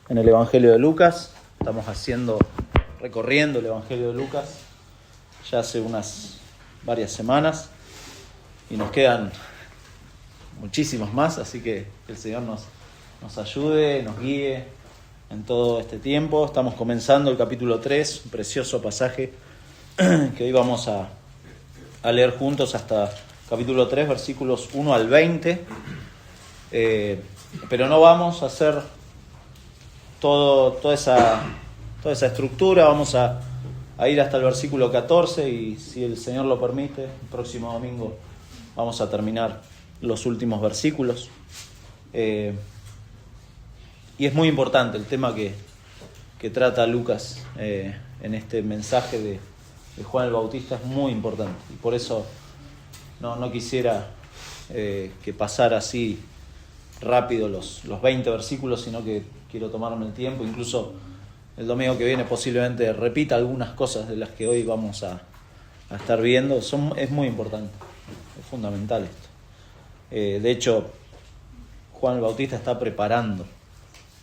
en el Evangelio de Lucas. Estamos recorriendo el Evangelio de Lucas ya hace varias semanas y nos quedan muchísimas más, así que el Señor nos ayude, nos guíe en todo este tiempo. Estamos comenzando el capítulo 3, un precioso pasaje que hoy vamos a leer juntos hasta capítulo 3, versículos 1 al 20. Pero no vamos a hacer toda esa estructura, vamos a ir hasta el versículo 14 y si el Señor lo permite, el próximo domingo vamos a terminar los últimos versículos. Y es muy importante el tema que trata Lucas en este mensaje de Juan el Bautista, es muy importante. Y por eso no quisiera que pasara así rápido los 20 versículos, sino que quiero tomarme el tiempo. Incluso el domingo que viene posiblemente repita algunas cosas de las que hoy vamos a estar viendo. Es muy importante, es fundamental esto. De hecho, Juan el Bautista está preparando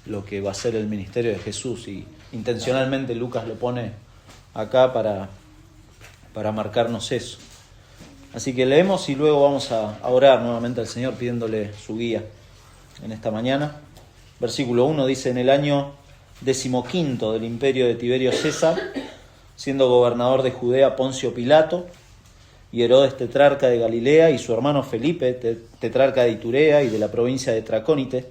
lo que va a ser el ministerio de Jesús y intencionalmente Lucas lo pone acá para marcarnos eso. Así que leemos y luego vamos a orar nuevamente al Señor pidiéndole su guía en esta mañana. Versículo 1 dice: en el año 15 del imperio de Tiberio César, siendo gobernador de Judea Poncio Pilato, y Herodes tetrarca de Galilea, y su hermano Felipe tetrarca de Iturea y de la provincia de Tracónite,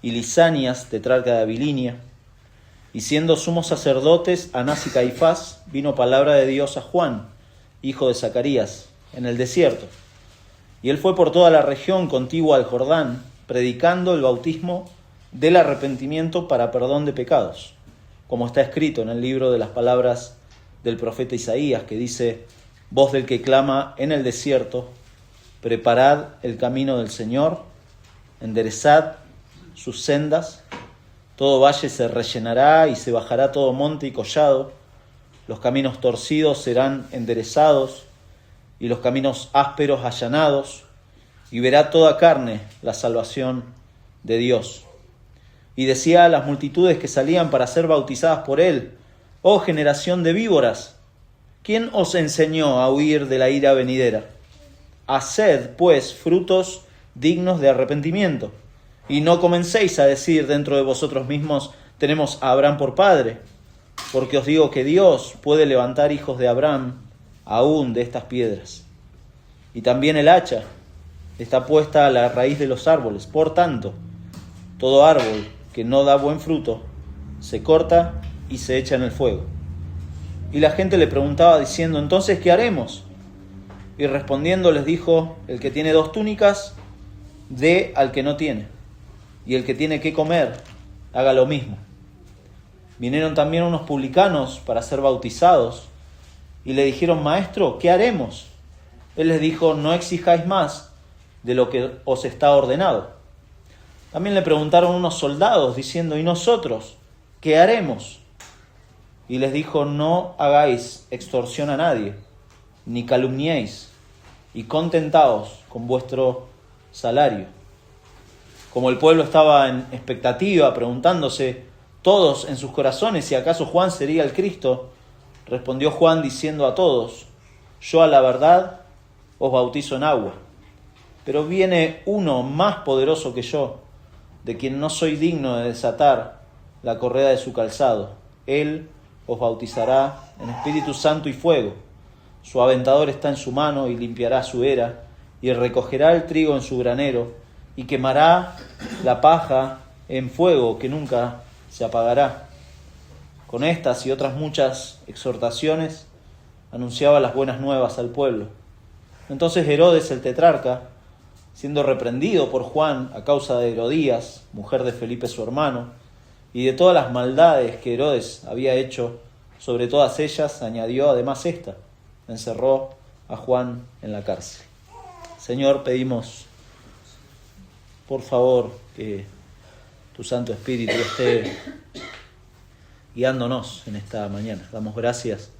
y Lisanias tetrarca de Abilinia, y siendo sumos sacerdotes Anás y Caifás, vino palabra de Dios a Juan, hijo de Zacarías, en el desierto. Y él fue por toda la región contigua al Jordán, predicando el bautismo del arrepentimiento para perdón de pecados, como está escrito en el libro de las palabras del profeta Isaías, que dice: voz del que clama en el desierto, preparad el camino del Señor, enderezad sus sendas, todo valle se rellenará y se bajará todo monte y collado, los caminos torcidos serán enderezados y los caminos ásperos allanados, y verá toda carne la salvación de Dios. Y decía a las multitudes que salían para ser bautizadas por él: oh generación de víboras, ¿quién os enseñó a huir de la ira venidera? Haced, pues, frutos dignos de arrepentimiento, y no comencéis a decir dentro de vosotros mismos: tenemos a Abraham por padre, porque os digo que Dios puede levantar hijos de Abraham aún de estas piedras. Y también el hacha está puesta a la raíz de los árboles. Por tanto, todo árbol que no da buen fruto se corta y se echa en el fuego. Y la gente le preguntaba diciendo: ¿entonces qué haremos? Y respondiendo les dijo: el que tiene 2 túnicas, dé al que no tiene, y el que tiene que comer, haga lo mismo. Vinieron también unos publicanos para ser bautizados, y le dijeron: Maestro, ¿qué haremos? Él les dijo: no exijáis más de lo que os está ordenado. También le preguntaron unos soldados, diciendo: ¿y nosotros qué haremos? Y les dijo: no hagáis extorsión a nadie, ni calumniéis, y contentaos con vuestro salario. Como el pueblo estaba en expectativa, preguntándose todos en sus corazones si acaso Juan sería el Cristo, respondió Juan diciendo a todos: yo a la verdad os bautizo en agua, pero viene uno más poderoso que yo, de quien no soy digno de desatar la correa de su calzado. Él os bautizará en Espíritu Santo y fuego. Su aventador está en su mano y limpiará su era, y recogerá el trigo en su granero, y quemará la paja en fuego que nunca se apagará. Con estas y otras muchas exhortaciones anunciaba las buenas nuevas al pueblo. Entonces Herodes el tetrarca, siendo reprendido por Juan a causa de Herodías, mujer de Felipe su hermano, y de todas las maldades que Herodes había hecho sobre todas ellas, añadió además esta: encerró a Juan en la cárcel. Señor, pedimos por favor que tu Santo Espíritu esté guiándonos en esta mañana. Damos gracias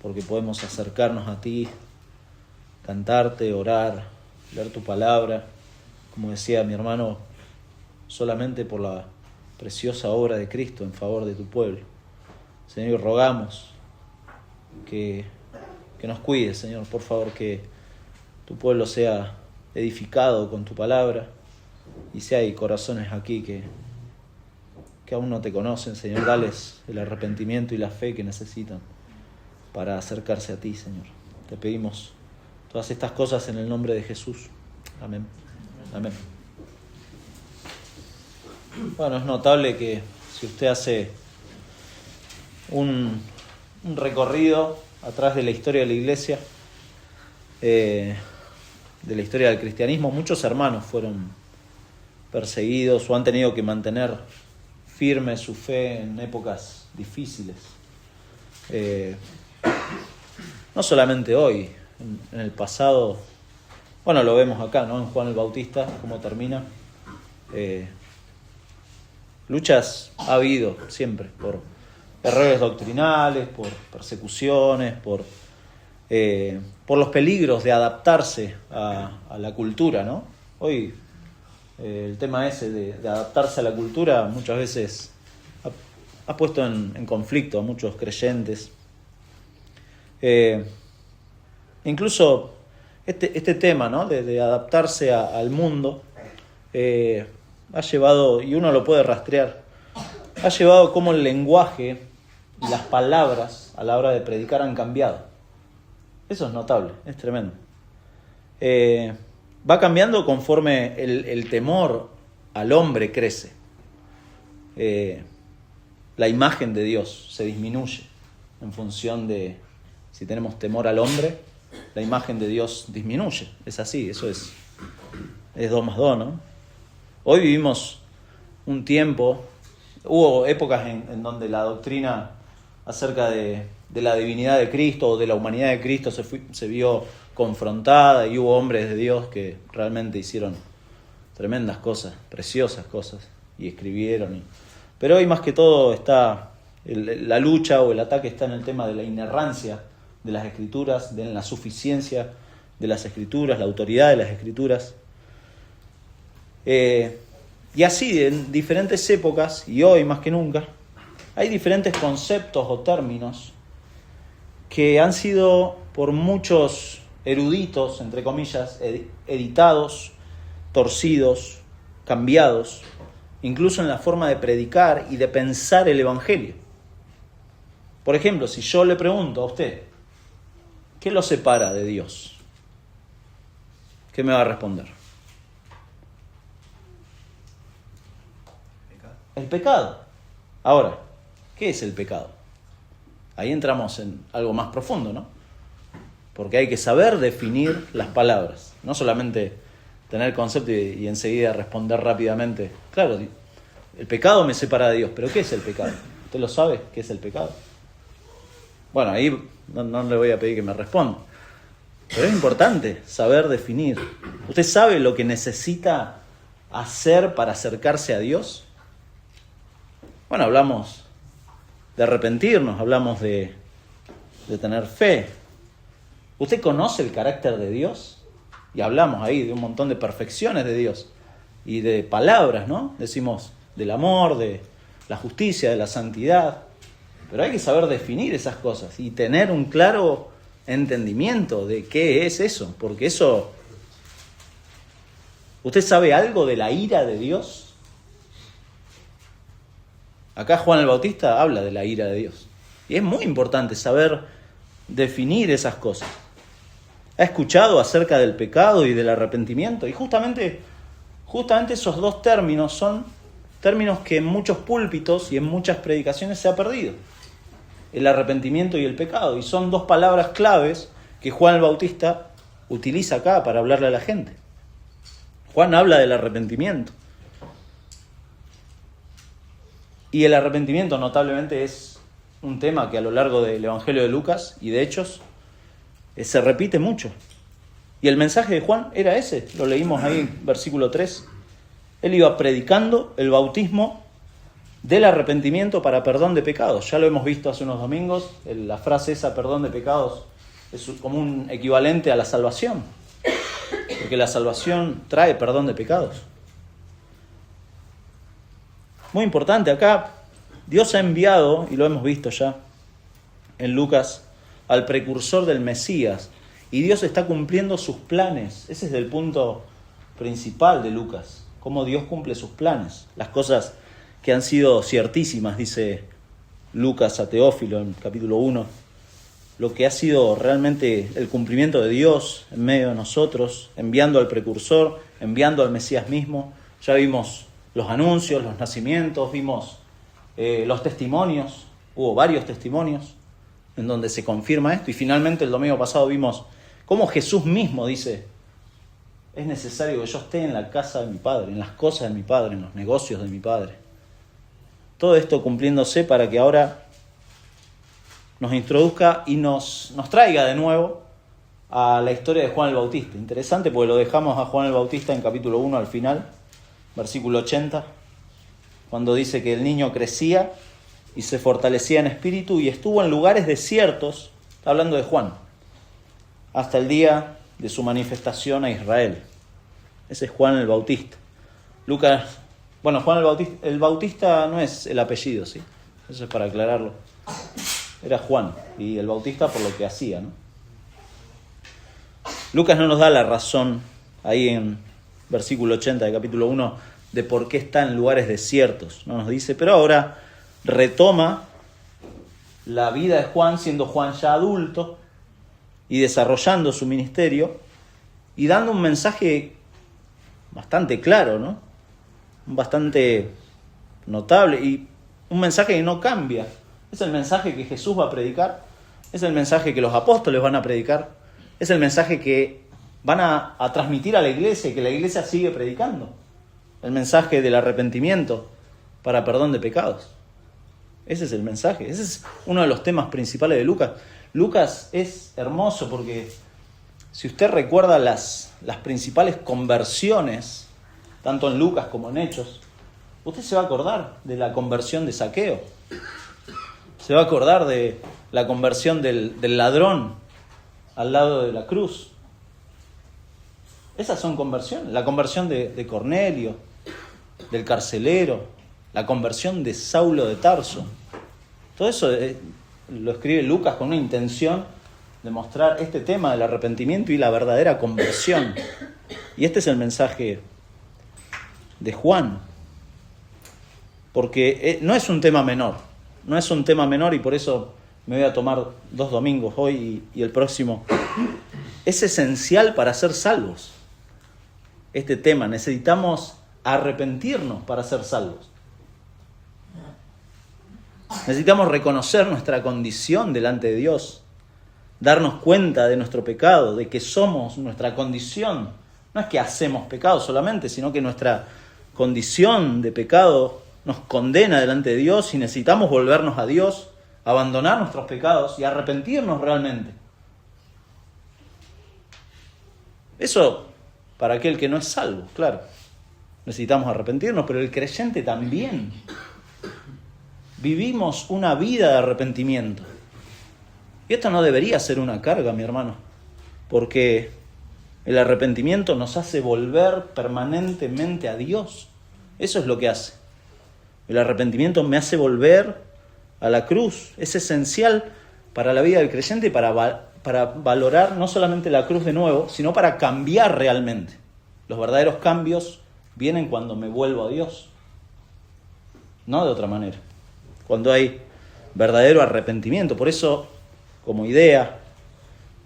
porque podemos acercarnos a ti, cantarte, orar, leer tu palabra, como decía mi hermano, solamente por la preciosa obra de Cristo en favor de tu pueblo. Señor, rogamos que nos cuides, Señor, por favor, que tu pueblo sea edificado con tu palabra, y si hay corazones aquí que aún no te conocen, Señor, dales el arrepentimiento y la fe que necesitan para acercarse a ti, Señor. Te pedimos todas estas cosas en el nombre de Jesús. Amén. Amén. Bueno, es notable que si usted hace un recorrido atrás de la historia de la iglesia, de la historia del cristianismo, muchos hermanos fueron perseguidos o han tenido que mantener firme su fe en épocas difíciles. No solamente hoy, en el pasado, bueno, lo vemos acá, ¿no? En Juan el Bautista, cómo termina. Luchas ha habido siempre por errores doctrinales, por persecuciones, por los peligros de adaptarse a la cultura, ¿no? Hoy el tema ese de adaptarse a la cultura muchas veces ha puesto en conflicto a muchos creyentes. Incluso este tema, ¿no? de adaptarse al mundo ha llevado, y uno lo puede rastrear, ha llevado como el lenguaje y las palabras a la hora de predicar han cambiado. Eso es notable, es tremendo. Va cambiando conforme el temor al hombre crece. La imagen de Dios se disminuye en función de si tenemos temor al hombre, la imagen de Dios disminuye. Es así, eso es 2 más 2, ¿no? Hoy vivimos un tiempo, hubo épocas en donde la doctrina acerca de la divinidad de Cristo o de la humanidad de Cristo se vio confrontada, y hubo hombres de Dios que realmente hicieron tremendas cosas, preciosas cosas, y escribieron. Pero hoy más que todo está la lucha o el ataque está en el tema de la inerrancia de las Escrituras, de la suficiencia de las Escrituras, la autoridad de las Escrituras. Y así, en diferentes épocas, y hoy más que nunca, hay diferentes conceptos o términos que han sido por muchos eruditos, entre comillas, editados, torcidos, cambiados, incluso en la forma de predicar y de pensar el Evangelio. Por ejemplo, si yo le pregunto a usted, ¿qué lo separa de Dios? ¿Qué me va a responder? El pecado. Ahora, ¿qué es el pecado? Ahí entramos en algo más profundo, ¿no? Porque hay que saber definir las palabras, no solamente tener el concepto y enseguida responder rápidamente. Claro, el pecado me separa de Dios, pero ¿qué es el pecado? ¿Usted lo sabe? ¿Qué es el pecado? Bueno, ahí no le voy a pedir que me responda, pero es importante saber definir. ¿Usted sabe lo que necesita hacer para acercarse a Dios? Bueno, hablamos de arrepentirnos, hablamos de tener fe. ¿Usted conoce el carácter de Dios? Y hablamos ahí de un montón de perfecciones de Dios y de palabras, ¿no? Decimos del amor, de la justicia, de la santidad. Pero hay que saber definir esas cosas y tener un claro entendimiento de qué es eso. Porque eso... ¿Usted sabe algo de la ira de Dios? Acá Juan el Bautista habla de la ira de Dios. Y es muy importante saber definir esas cosas. ¿Ha escuchado acerca del pecado y del arrepentimiento? Y justamente esos 2 términos son términos que en muchos púlpitos y en muchas predicaciones se ha perdido. El arrepentimiento y el pecado. Y son 2 palabras claves que Juan el Bautista utiliza acá para hablarle a la gente. Juan habla del arrepentimiento. Y el arrepentimiento notablemente es un tema que a lo largo del Evangelio de Lucas y de Hechos se repite mucho. Y el mensaje de Juan era ese, lo leímos ahí en versículo 3. Él iba predicando el bautismo del arrepentimiento para perdón de pecados. Ya lo hemos visto hace unos domingos, la frase esa, perdón de pecados, es como un equivalente a la salvación, porque la salvación trae perdón de pecados. Muy importante, acá Dios ha enviado, y lo hemos visto ya en Lucas, al precursor del Mesías, y Dios está cumpliendo sus planes. Ese es el punto principal de Lucas, cómo Dios cumple sus planes, las cosas que han sido ciertísimas, dice Lucas a Teófilo en capítulo 1, lo que ha sido realmente el cumplimiento de Dios en medio de nosotros, enviando al precursor, enviando al Mesías mismo. Ya vimos los anuncios, los nacimientos, vimos los testimonios, hubo varios testimonios en donde se confirma esto, y finalmente el domingo pasado vimos cómo Jesús mismo dice: es necesario que yo esté en la casa de mi Padre, en las cosas de mi Padre, en los negocios de mi Padre. Todo esto cumpliéndose para que ahora nos introduzca y nos traiga de nuevo a la historia de Juan el Bautista. Interesante porque lo dejamos a Juan el Bautista en capítulo 1 al final, versículo 80, cuando dice que el niño crecía y se fortalecía en espíritu y estuvo en lugares desiertos, hablando de Juan, hasta el día de su manifestación a Israel. Ese es Juan el Bautista. Lucas, bueno, Juan el Bautista no es el apellido, ¿sí? Eso es para aclararlo. Era Juan, y el Bautista por lo que hacía, ¿no? Lucas no nos da la razón ahí en versículo 80 de capítulo 1 de por qué está en lugares desiertos, no nos dice, pero ahora retoma la vida de Juan, siendo Juan ya adulto y desarrollando su ministerio y dando un mensaje bastante claro, ¿no? Bastante notable y un mensaje que no cambia. Es el mensaje que Jesús va a predicar, es el mensaje que los apóstoles van a predicar, es el mensaje que van a transmitir a la iglesia y que la iglesia sigue predicando. El mensaje del arrepentimiento para perdón de pecados. Ese es el mensaje, ese es uno de los temas principales de Lucas. Lucas es hermoso porque si usted recuerda las principales conversiones, tanto en Lucas como en Hechos, usted se va a acordar de la conversión de Zaqueo. Se va a acordar de la conversión del ladrón al lado de la cruz. Esas son conversiones. La conversión de Cornelio, del carcelero, la conversión de Saulo de Tarso. Todo eso lo escribe Lucas con una intención de mostrar este tema del arrepentimiento y la verdadera conversión. Y este es el mensaje de Juan. Porque no es un tema menor. No es un tema menor y por eso me voy a tomar 2 domingos, hoy y el próximo. Es esencial para ser salvos. Este tema, necesitamos arrepentirnos para ser salvos. Necesitamos reconocer nuestra condición delante de Dios, darnos cuenta de nuestro pecado, de que somos nuestra condición. No es que hacemos pecado solamente, sino que nuestra condición de pecado nos condena delante de Dios y necesitamos volvernos a Dios, abandonar nuestros pecados y arrepentirnos realmente. Eso para aquel que no es salvo, claro. Necesitamos arrepentirnos, pero el creyente también. Vivimos una vida de arrepentimiento. Y esto no debería ser una carga, mi hermano, porque el arrepentimiento nos hace volver permanentemente a Dios. Eso es lo que hace. El arrepentimiento me hace volver a la cruz. Es esencial para la vida del creyente y para valorar no solamente la cruz de nuevo, sino para cambiar realmente. Los verdaderos cambios vienen cuando me vuelvo a Dios. No de otra manera. Cuando hay verdadero arrepentimiento. Por eso, como idea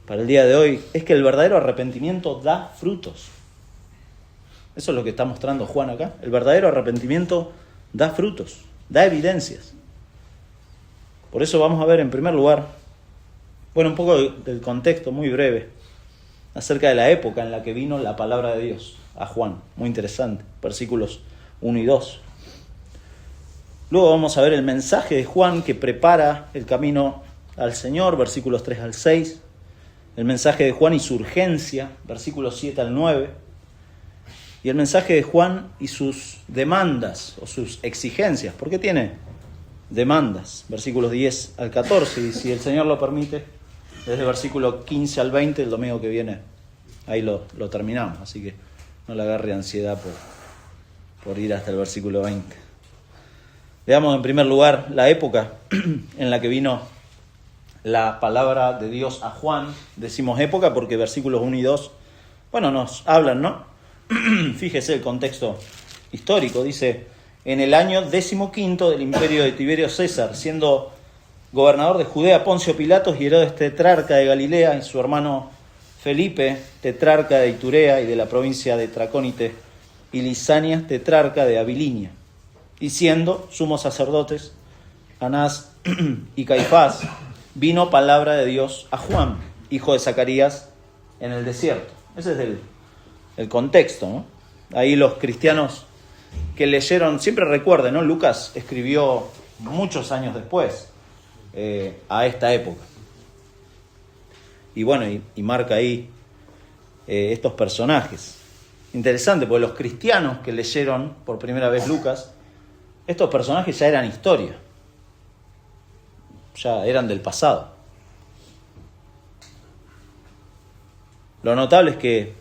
para el día de hoy, es que el verdadero arrepentimiento da frutos. Eso es lo que está mostrando Juan acá. El verdadero arrepentimiento da frutos, da evidencias. Por eso vamos a ver en primer lugar, un poco del contexto muy breve, acerca de la época en la que vino la palabra de Dios a Juan. Muy interesante, versículos 1 y 2. Luego vamos a ver el mensaje de Juan que prepara el camino al Señor, versículos 3 al 6. El mensaje de Juan y su urgencia, versículos 7 al 9. Y el mensaje de Juan y sus demandas o sus exigencias. ¿Por qué tiene demandas? Versículos 10 al 14. Y si el Señor lo permite, desde el versículo 15 al 20, el domingo que viene, ahí lo terminamos. Así que no le agarre ansiedad por ir hasta el versículo 20. Veamos en primer lugar la época en la que vino la palabra de Dios a Juan. Decimos época porque versículos 1 y 2, nos hablan, ¿no? Fíjese el contexto histórico. Dice, en el año 15 del imperio de Tiberio César, siendo gobernador de Judea Poncio Pilatos y Herodes tetrarca de Galilea, y su hermano Felipe, tetrarca de Iturea y de la provincia de Tracónite, y Lisania, tetrarca de Abilinia, y siendo sumos sacerdotes Anás y Caifás, vino palabra de Dios a Juan, hijo de Zacarías, en el desierto. Ese es el contexto, ¿no? Ahí los cristianos que leyeron, siempre recuerden, ¿no? Lucas escribió muchos años después a esta época. Y marca ahí estos personajes. Interesante, porque los cristianos que leyeron por primera vez Lucas, estos personajes ya eran historia. Ya eran del pasado. Lo notable es que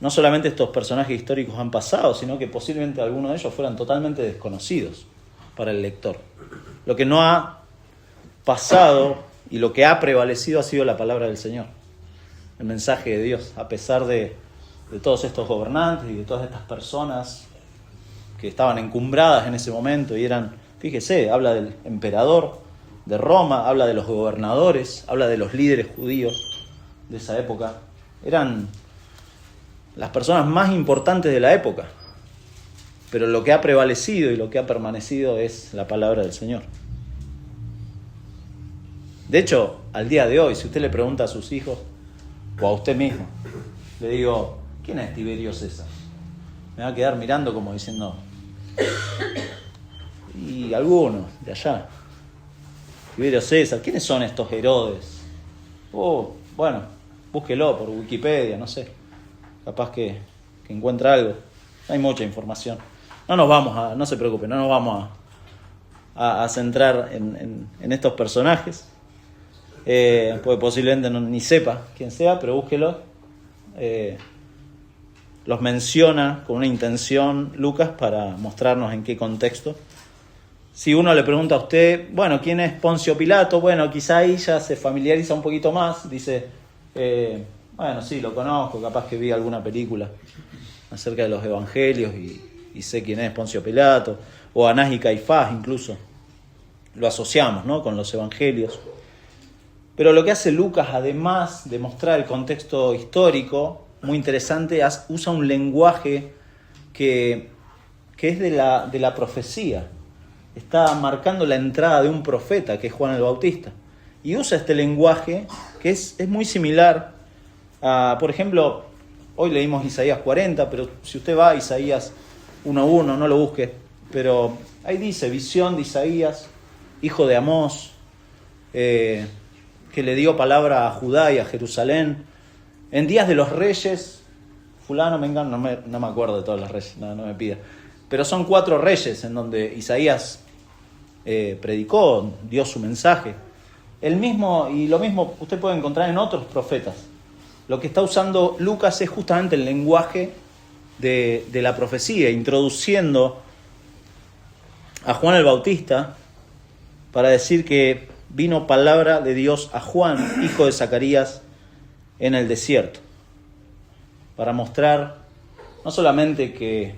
no solamente estos personajes históricos han pasado, sino que posiblemente algunos de ellos fueran totalmente desconocidos para el lector. Lo que no ha pasado y lo que ha prevalecido ha sido la palabra del Señor, el mensaje de Dios, a pesar de todos estos gobernantes y de todas estas personas que estaban encumbradas en ese momento y eran, fíjese, habla del emperador de Roma, habla de los gobernadores, habla de los líderes judíos de esa época. Eran las personas más importantes de la época, pero lo que ha prevalecido y lo que ha permanecido es la palabra del Señor. De hecho, al día de hoy, si usted le pregunta a sus hijos o a usted mismo, le digo, ¿quién es Tiberio César? Me va a quedar mirando como diciendo, y algunos de allá, Tiberio César, ¿quiénes son estos Herodes? Búsquelo por Wikipedia, no sé, capaz que encuentra algo. Hay mucha información. No se preocupe, no nos vamos a centrar en estos personajes, porque posiblemente ni sepa quién sea, pero búsquelo. Los menciona con una intención Lucas para mostrarnos en qué contexto. Si uno le pregunta a usted, ¿quién es Poncio Pilato? Quizá ahí ya se familiariza un poquito más, dice, sí, lo conozco, capaz que vi alguna película acerca de los evangelios y sé quién es Poncio Pilato, o Anás y Caifás incluso, lo asociamos, ¿no?, con los evangelios. Pero lo que hace Lucas, además de mostrar el contexto histórico, muy interesante, usa un lenguaje que es de la profecía. Está marcando la entrada de un profeta, que es Juan el Bautista. Y usa este lenguaje que es muy similar a, por ejemplo, hoy leímos Isaías 40, pero si usted va a Isaías 1:1, no lo busque, pero ahí dice, visión de Isaías, hijo de Amós, que le dio palabra a Judá y a Jerusalén, en días de los reyes, fulano, no me acuerdo de todos los reyes, no me pida, pero son 4 reyes en donde Isaías predicó, dio su mensaje. Lo mismo usted puede encontrar en otros profetas. Lo que está usando Lucas es justamente el lenguaje de la profecía, introduciendo a Juan el Bautista para decir que vino palabra de Dios a Juan, hijo de Zacarías, en el desierto, para mostrar no solamente que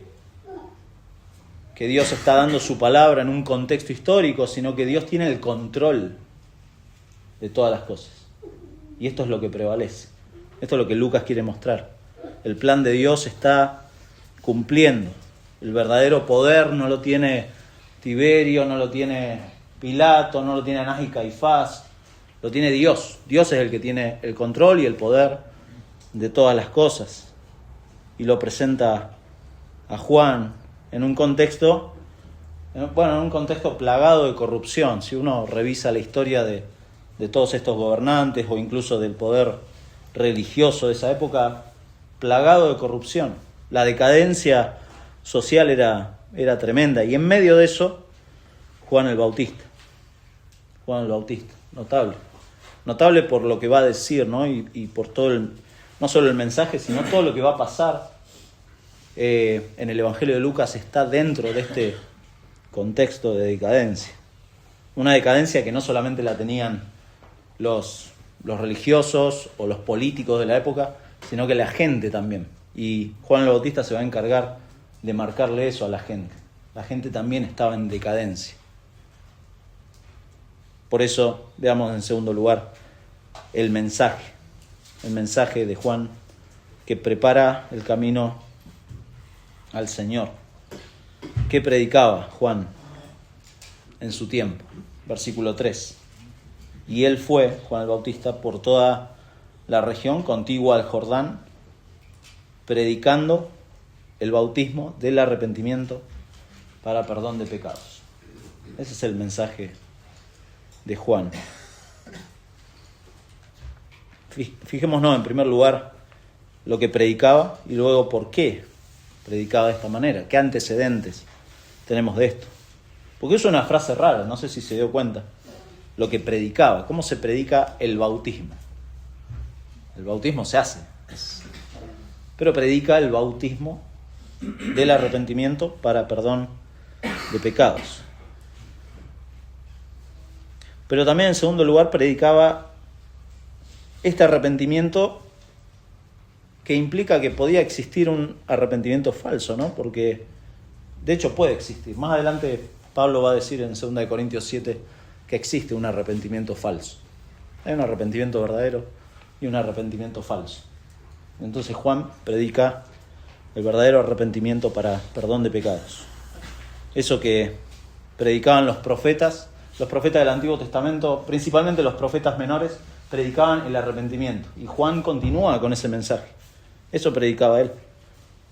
Dios está dando su palabra en un contexto histórico, sino que Dios tiene el control de todas las cosas. Y esto es lo que prevalece. Esto es lo que Lucas quiere mostrar. El plan de Dios está cumpliendo. El verdadero poder no lo tiene Tiberio, no lo tiene Pilato, no lo tiene Anás y Caifás, lo tiene Dios. Dios es el que tiene el control y el poder de todas las cosas. Y lo presenta a Juan en un contexto plagado de corrupción. Si uno revisa la historia de todos estos gobernantes o incluso del poder religioso de esa época, plagado de corrupción. La decadencia social era tremenda. Y en medio de eso, Juan el Bautista, notable. Notable por lo que va a decir, ¿no? Y por todo no solo el mensaje, sino todo lo que va a pasar en el Evangelio de Lucas está dentro de este contexto de decadencia. Una decadencia que no solamente la tenían los religiosos o los políticos de la época, sino que la gente también. Y Juan el Bautista se va a encargar de marcarle eso a la gente. La gente también estaba en decadencia. Por eso, veamos en segundo lugar el mensaje de Juan que prepara el camino al Señor. ¿Qué predicaba Juan en su tiempo? Versículo 3. Y él fue, Juan el Bautista, por toda la región contigua al Jordán, predicando el bautismo del arrepentimiento para perdón de pecados. Ese es el mensaje de Juan. Fijémonos en primer lugar lo que predicaba y luego por qué predicaba de esta manera. ¿Qué antecedentes tenemos de esto? Porque es una frase rara, no sé si se dio cuenta. Lo que predicaba, ¿cómo se predica el bautismo? El bautismo se hace, pero predica el bautismo del arrepentimiento para perdón de pecados. Pero también en segundo lugar predicaba este arrepentimiento que implica que podía existir un arrepentimiento falso, ¿no? Porque de hecho puede existir. Más adelante Pablo va a decir en 2 Corintios 7 que existe un arrepentimiento falso. Hay un arrepentimiento verdadero y un arrepentimiento falso. Entonces Juan predica el verdadero arrepentimiento para perdón de pecados. Eso que predicaban los profetas del Antiguo Testamento, principalmente los profetas menores, predicaban el arrepentimiento. Y Juan continúa con ese mensaje. Eso predicaba él.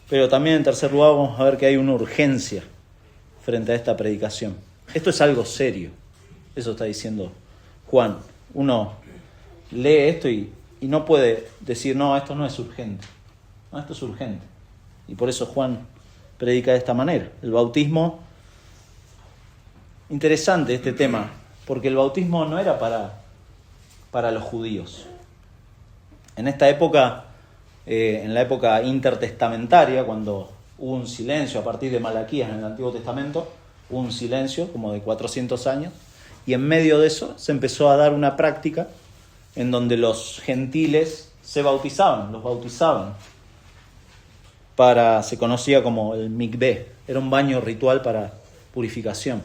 Pero también en tercer lugar vamos a ver que hay una urgencia frente a esta predicación. Esto es algo serio. Eso está diciendo Juan. Uno lee esto y no puede decir, no, esto no es urgente. No, esto es urgente. Y por eso Juan predica de esta manera. El bautismo, interesante este tema, porque el bautismo no era para los judíos. En esta época, en la época intertestamentaria, cuando hubo un silencio a partir de Malaquías en el Antiguo Testamento, hubo un silencio como de 400 años, y en medio de eso se empezó a dar una práctica en donde los gentiles se bautizaban, los bautizaban. Se conocía como el mikveh, era un baño ritual para purificación,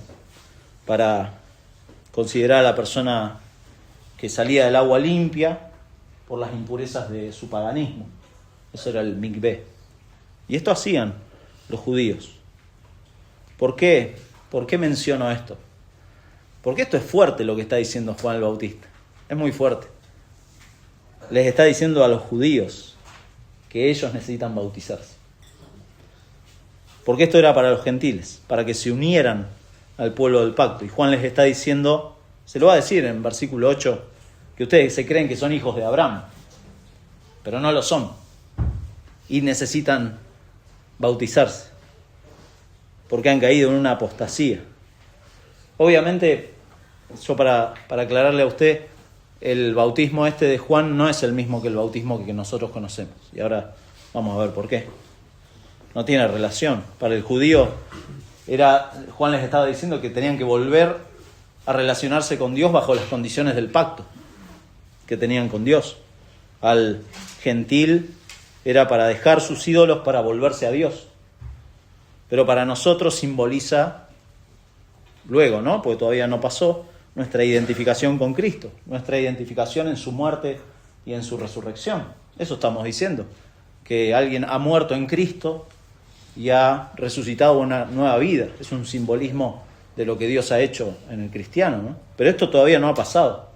para considerar a la persona que salía del agua limpia por las impurezas de su paganismo. Eso era el mikveh. Y esto hacían los judíos. ¿Por qué? ¿Por qué menciono esto? Porque esto es fuerte lo que está diciendo Juan el Bautista. Es muy fuerte. Les está diciendo a los judíos que ellos necesitan bautizarse. Porque esto era para los gentiles, para que se unieran al pueblo del pacto. Y Juan les está diciendo, se lo va a decir en versículo 8, que ustedes se creen que son hijos de Abraham, pero no lo son. Y necesitan bautizarse, porque han caído en una apostasía. Obviamente, yo para aclararle a usted, el bautismo de Juan no es el mismo que el bautismo que nosotros conocemos. Y ahora vamos a ver por qué. No tiene relación. Para el judío, Juan les estaba diciendo que tenían que volver a relacionarse con Dios bajo las condiciones del pacto que tenían con Dios. Al gentil era para dejar sus ídolos para volverse a Dios. Pero para nosotros simboliza luego, ¿no? Porque todavía no pasó, nuestra identificación con Cristo, nuestra identificación en su muerte y en su resurrección. Eso estamos diciendo, que alguien ha muerto en Cristo y ha resucitado una nueva vida. Es un simbolismo de lo que Dios ha hecho en el cristiano, ¿no? Pero esto todavía no ha pasado.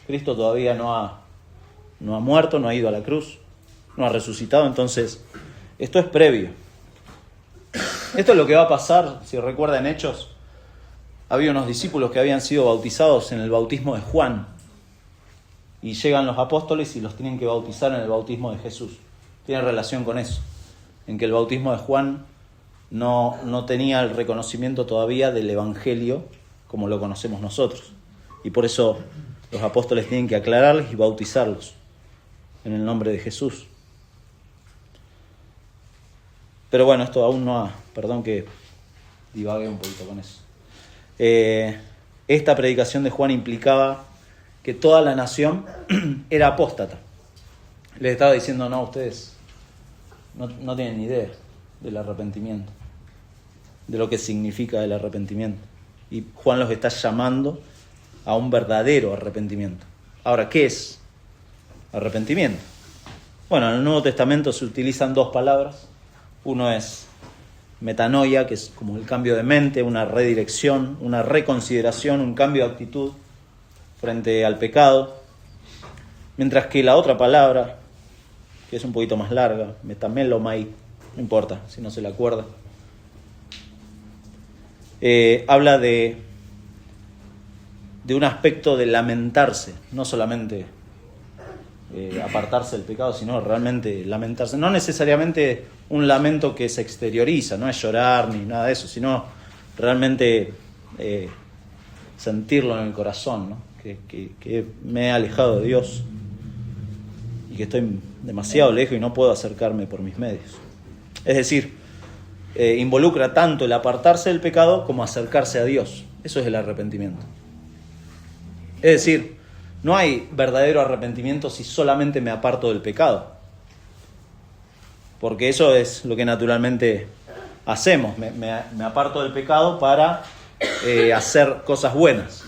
Cristo todavía no ha muerto, no ha ido a la cruz, no ha resucitado, entonces esto es previo. Esto es lo que va a pasar, si recuerdan Hechos, había unos discípulos que habían sido bautizados en el bautismo de Juan y llegan los apóstoles y los tienen que bautizar en el bautismo de Jesús. Tiene relación con eso, en que el bautismo de Juan no tenía el reconocimiento todavía del Evangelio como lo conocemos nosotros. Y por eso los apóstoles tienen que aclararles y bautizarlos en el nombre de Jesús. Pero bueno, esto aún no ha... Perdón que divagué un poquito con eso. esta predicación de Juan implicaba que toda la nación era apóstata. Les estaba diciendo, no, ustedes no tienen ni idea del arrepentimiento, de lo que significa el arrepentimiento. Y Juan los está llamando a un verdadero arrepentimiento. Ahora, ¿qué es arrepentimiento? Bueno, en el Nuevo Testamento se utilizan dos palabras. Uno es metanoia, que es como el cambio de mente, una redirección, una reconsideración, un cambio de actitud frente al pecado. Mientras que la otra palabra, que es un poquito más larga, metamelomai, no importa si no se la acuerda, habla de un aspecto de lamentarse, no solamente apartarse del pecado, sino realmente lamentarse. No necesariamente un lamento que se exterioriza, no es llorar ni nada de eso, sino realmente sentirlo en el corazón, ¿no? Que me he alejado de Dios y que estoy demasiado lejos y no puedo acercarme por mis medios. Es decir, involucra tanto el apartarse del pecado como acercarse a Dios. Eso es el arrepentimiento. Es decir, no hay verdadero arrepentimiento si solamente me aparto del pecado. Porque eso es lo que naturalmente hacemos. Me aparto del pecado para hacer cosas buenas.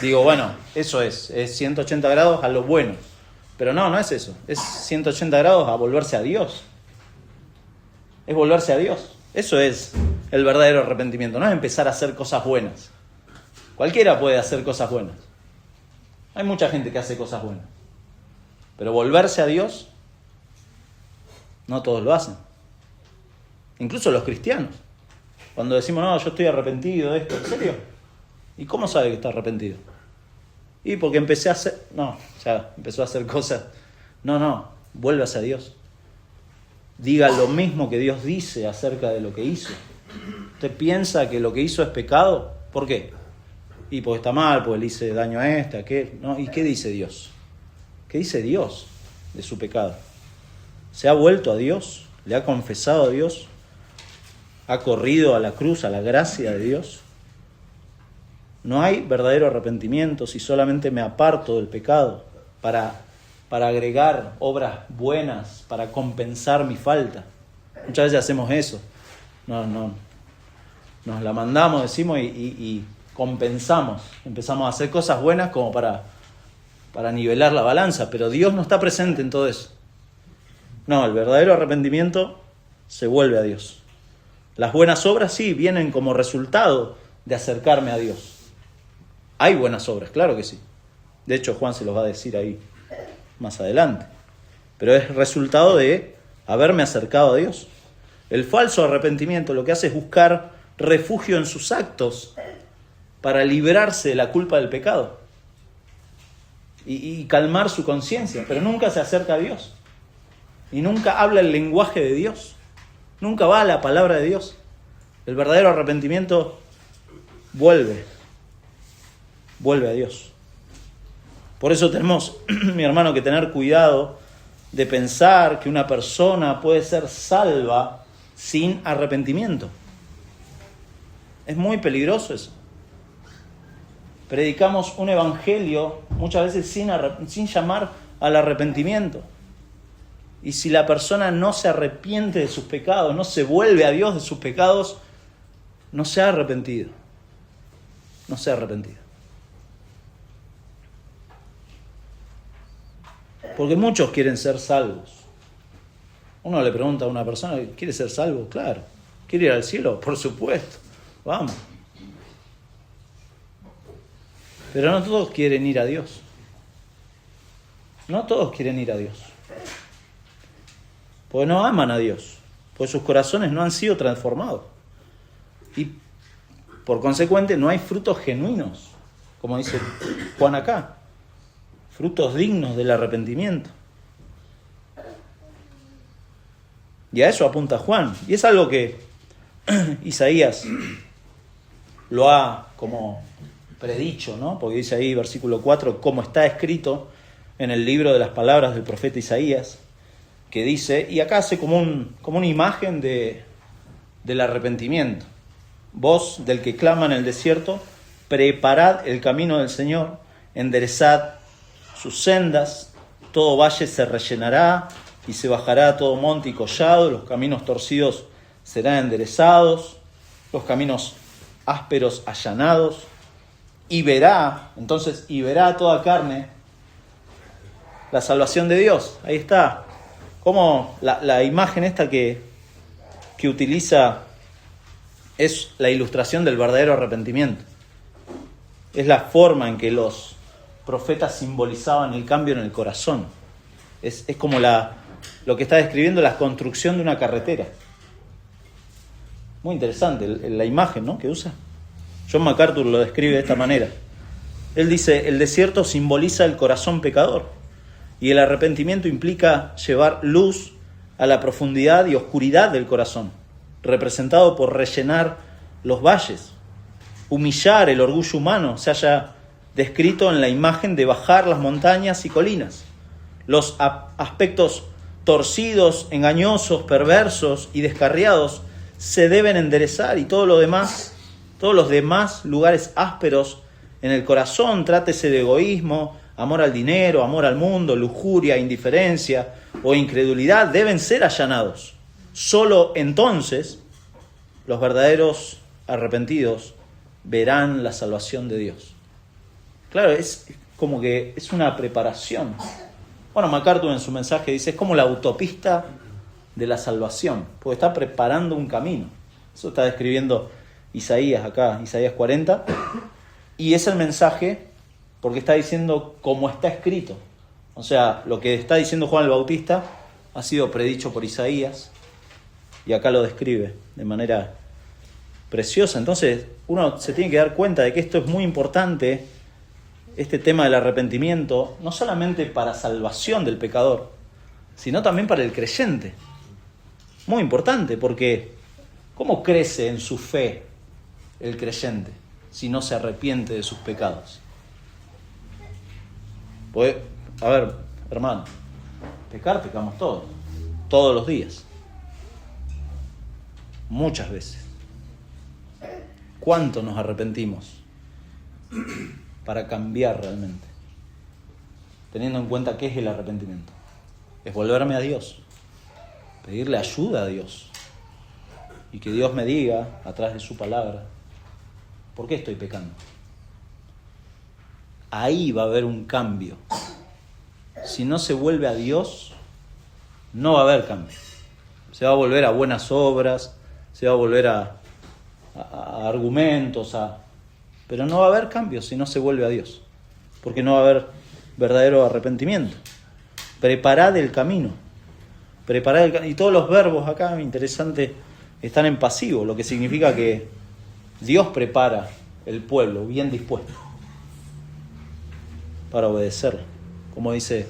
Digo, bueno, eso es 180 grados a lo bueno. Pero no es eso. Es 180 grados a volverse a Dios. Es volverse a Dios. Eso es el verdadero arrepentimiento. No es empezar a hacer cosas buenas. Cualquiera puede hacer cosas buenas. Hay mucha gente que hace cosas buenas. Pero volverse a Dios, no todos lo hacen. Incluso los cristianos. Cuando decimos, no, yo estoy arrepentido de esto, ¿en serio? ¿Y cómo sabe que está arrepentido? Y porque empezó a hacer cosas. No, vuélvase a Dios. Diga lo mismo que Dios dice acerca de lo que hizo. ¿Usted piensa que lo que hizo es pecado? ¿Por qué? Y porque está mal, porque le hice daño a a aquel. ¿No? ¿Y qué dice Dios? ¿Qué dice Dios de su pecado? ¿Se ha vuelto a Dios? ¿Le ha confesado a Dios? ¿Ha corrido a la cruz, a la gracia de Dios? No hay verdadero arrepentimiento si solamente me aparto del pecado para agregar obras buenas, para compensar mi falta. Muchas veces hacemos eso. Nos la mandamos, decimos, y compensamos. Empezamos a hacer cosas buenas como para nivelar la balanza, pero Dios no está presente en todo eso. No, el verdadero arrepentimiento se vuelve a Dios. Las buenas obras sí vienen como resultado de acercarme a Dios. Hay buenas obras, claro que sí. De hecho, Juan se los va a decir ahí más adelante. Pero es resultado de haberme acercado a Dios. El falso arrepentimiento lo que hace es buscar refugio en sus actos para librarse de la culpa del pecado y calmar su conciencia, pero nunca se acerca a Dios y nunca habla el lenguaje de Dios, nunca va a la palabra de Dios. El verdadero arrepentimiento vuelve a Dios. Por eso tenemos, mi hermano, que tener cuidado de pensar que una persona puede ser salva sin arrepentimiento. Es muy peligroso eso. Predicamos un evangelio muchas veces sin llamar al arrepentimiento. Y si la persona no se arrepiente de sus pecados, no se vuelve a Dios de sus pecados, no se ha arrepentido. No se ha arrepentido. Porque muchos quieren ser salvos. Uno le pregunta a una persona, ¿quiere ser salvo? Claro. ¿Quiere ir al cielo? Por supuesto. Vamos. Pero no todos quieren ir a Dios. No todos quieren ir a Dios. Porque no aman a Dios. Porque sus corazones no han sido transformados. Y por consecuente no hay frutos genuinos, como dice Juan acá. Frutos dignos del arrepentimiento. Y a eso apunta Juan. Y es algo que Isaías lo ha como predicho, ¿no? Porque dice ahí, versículo 4, como está escrito en el libro de las palabras del profeta Isaías, que dice, y acá hace como una imagen del arrepentimiento. voz del que clama en el desierto, preparad el camino del Señor, enderezad sus sendas, todo valle se rellenará y se bajará todo monte y collado, los caminos torcidos serán enderezados, los caminos ásperos allanados, y verá toda carne la salvación de Dios. Ahí está, como la imagen esta que utiliza es la ilustración del verdadero arrepentimiento. Es la forma en que los profetas simbolizaban el cambio en el corazón. Es como lo que está describiendo la construcción de una carretera. Muy interesante la imagen, ¿no?, que usa. John MacArthur lo describe de esta manera. Él dice: el desierto simboliza el corazón pecador y el arrepentimiento implica llevar luz a la profundidad y oscuridad del corazón, representado por rellenar los valles. Humillar el orgullo humano se halla descrito en la imagen de bajar las montañas y colinas. Los aspectos torcidos, engañosos, perversos y descarriados se deben enderezar, y todos los demás lugares ásperos en el corazón, trátese de egoísmo, amor al dinero, amor al mundo, lujuria, indiferencia o incredulidad, deben ser allanados. Solo entonces los verdaderos arrepentidos verán la salvación de Dios. Claro, es como que es una preparación. Bueno, MacArthur en su mensaje dice: es como la autopista de la salvación, porque está preparando un camino. Eso está describiendo Isaías acá, Isaías 40, y es el mensaje porque está diciendo como está escrito. O sea, lo que está diciendo Juan el Bautista ha sido predicho por Isaías, y acá lo describe de manera preciosa. Entonces uno se tiene que dar cuenta de que esto es muy importante, este tema del arrepentimiento, no solamente para salvación del pecador, sino también para el creyente. Muy importante, porque ¿cómo crece en su fe el creyente si no se arrepiente de sus pecados? Pues, a ver, hermano, pecamos todos los días, muchas veces. ¿Cuánto nos arrepentimos para cambiar realmente? Teniendo en cuenta qué es el arrepentimiento. Es volverme a Dios, pedirle ayuda a Dios, y que Dios me diga a través de su palabra por qué estoy pecando. Ahí va a haber un cambio. Si no se vuelve a Dios, no va a haber cambio. Se va a volver a buenas obras, se va a volver a argumentos, pero no va a haber cambio si no se vuelve a Dios, porque no va a haber verdadero arrepentimiento. Preparad el camino. Y todos los verbos acá, interesante, están en pasivo, lo que significa que Dios prepara el pueblo bien dispuesto para obedecerlo. Como dice,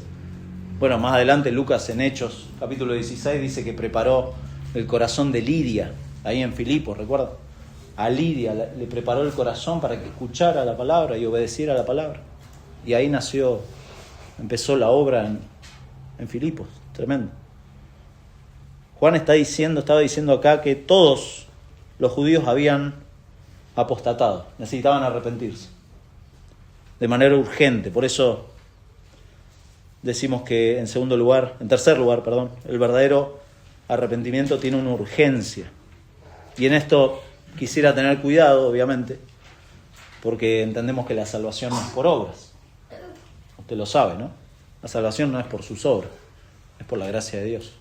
bueno, más adelante Lucas en Hechos, capítulo 16, dice que preparó el corazón de Lidia, ahí en Filipos, ¿recuerdan? A Lidia le preparó el corazón para que escuchara la palabra y obedeciera la palabra. Y ahí empezó la obra en Filipos, tremendo. Juan estaba diciendo acá que todos los judíos habían apostatado, necesitaban arrepentirse de manera urgente. Por eso decimos que en tercer lugar, el verdadero arrepentimiento tiene una urgencia. Y en esto quisiera tener cuidado, obviamente, porque entendemos que la salvación no es por obras. Usted lo sabe, ¿no? La salvación no es por sus obras, es por la gracia de Dios,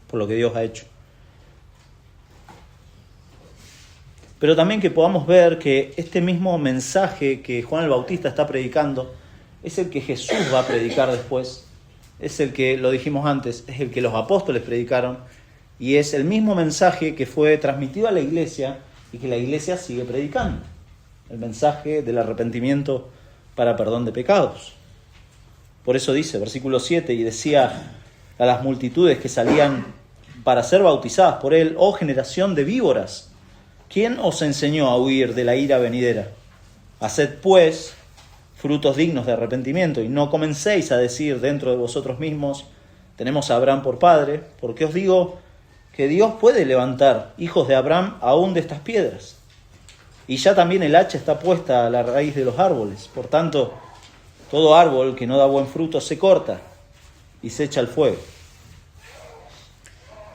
por lo que Dios ha hecho. Pero también que podamos ver que este mismo mensaje que Juan el Bautista está predicando es el que Jesús va a predicar después, es el que, lo dijimos antes, es el que los apóstoles predicaron, y es el mismo mensaje que fue transmitido a la iglesia y que la iglesia sigue predicando, el mensaje del arrepentimiento para perdón de pecados. Por eso dice, versículo 7, y decía a las multitudes que salían para ser bautizadas por él: oh generación de víboras, ¿quién os enseñó a huir de la ira venidera? Haced pues frutos dignos de arrepentimiento, y no comencéis a decir dentro de vosotros mismos: tenemos a Abraham por padre, porque os digo que Dios puede levantar hijos de Abraham aún de estas piedras. Y ya también el hacha está puesta a la raíz de los árboles. Por tanto, todo árbol que no da buen fruto se corta y se echa al fuego.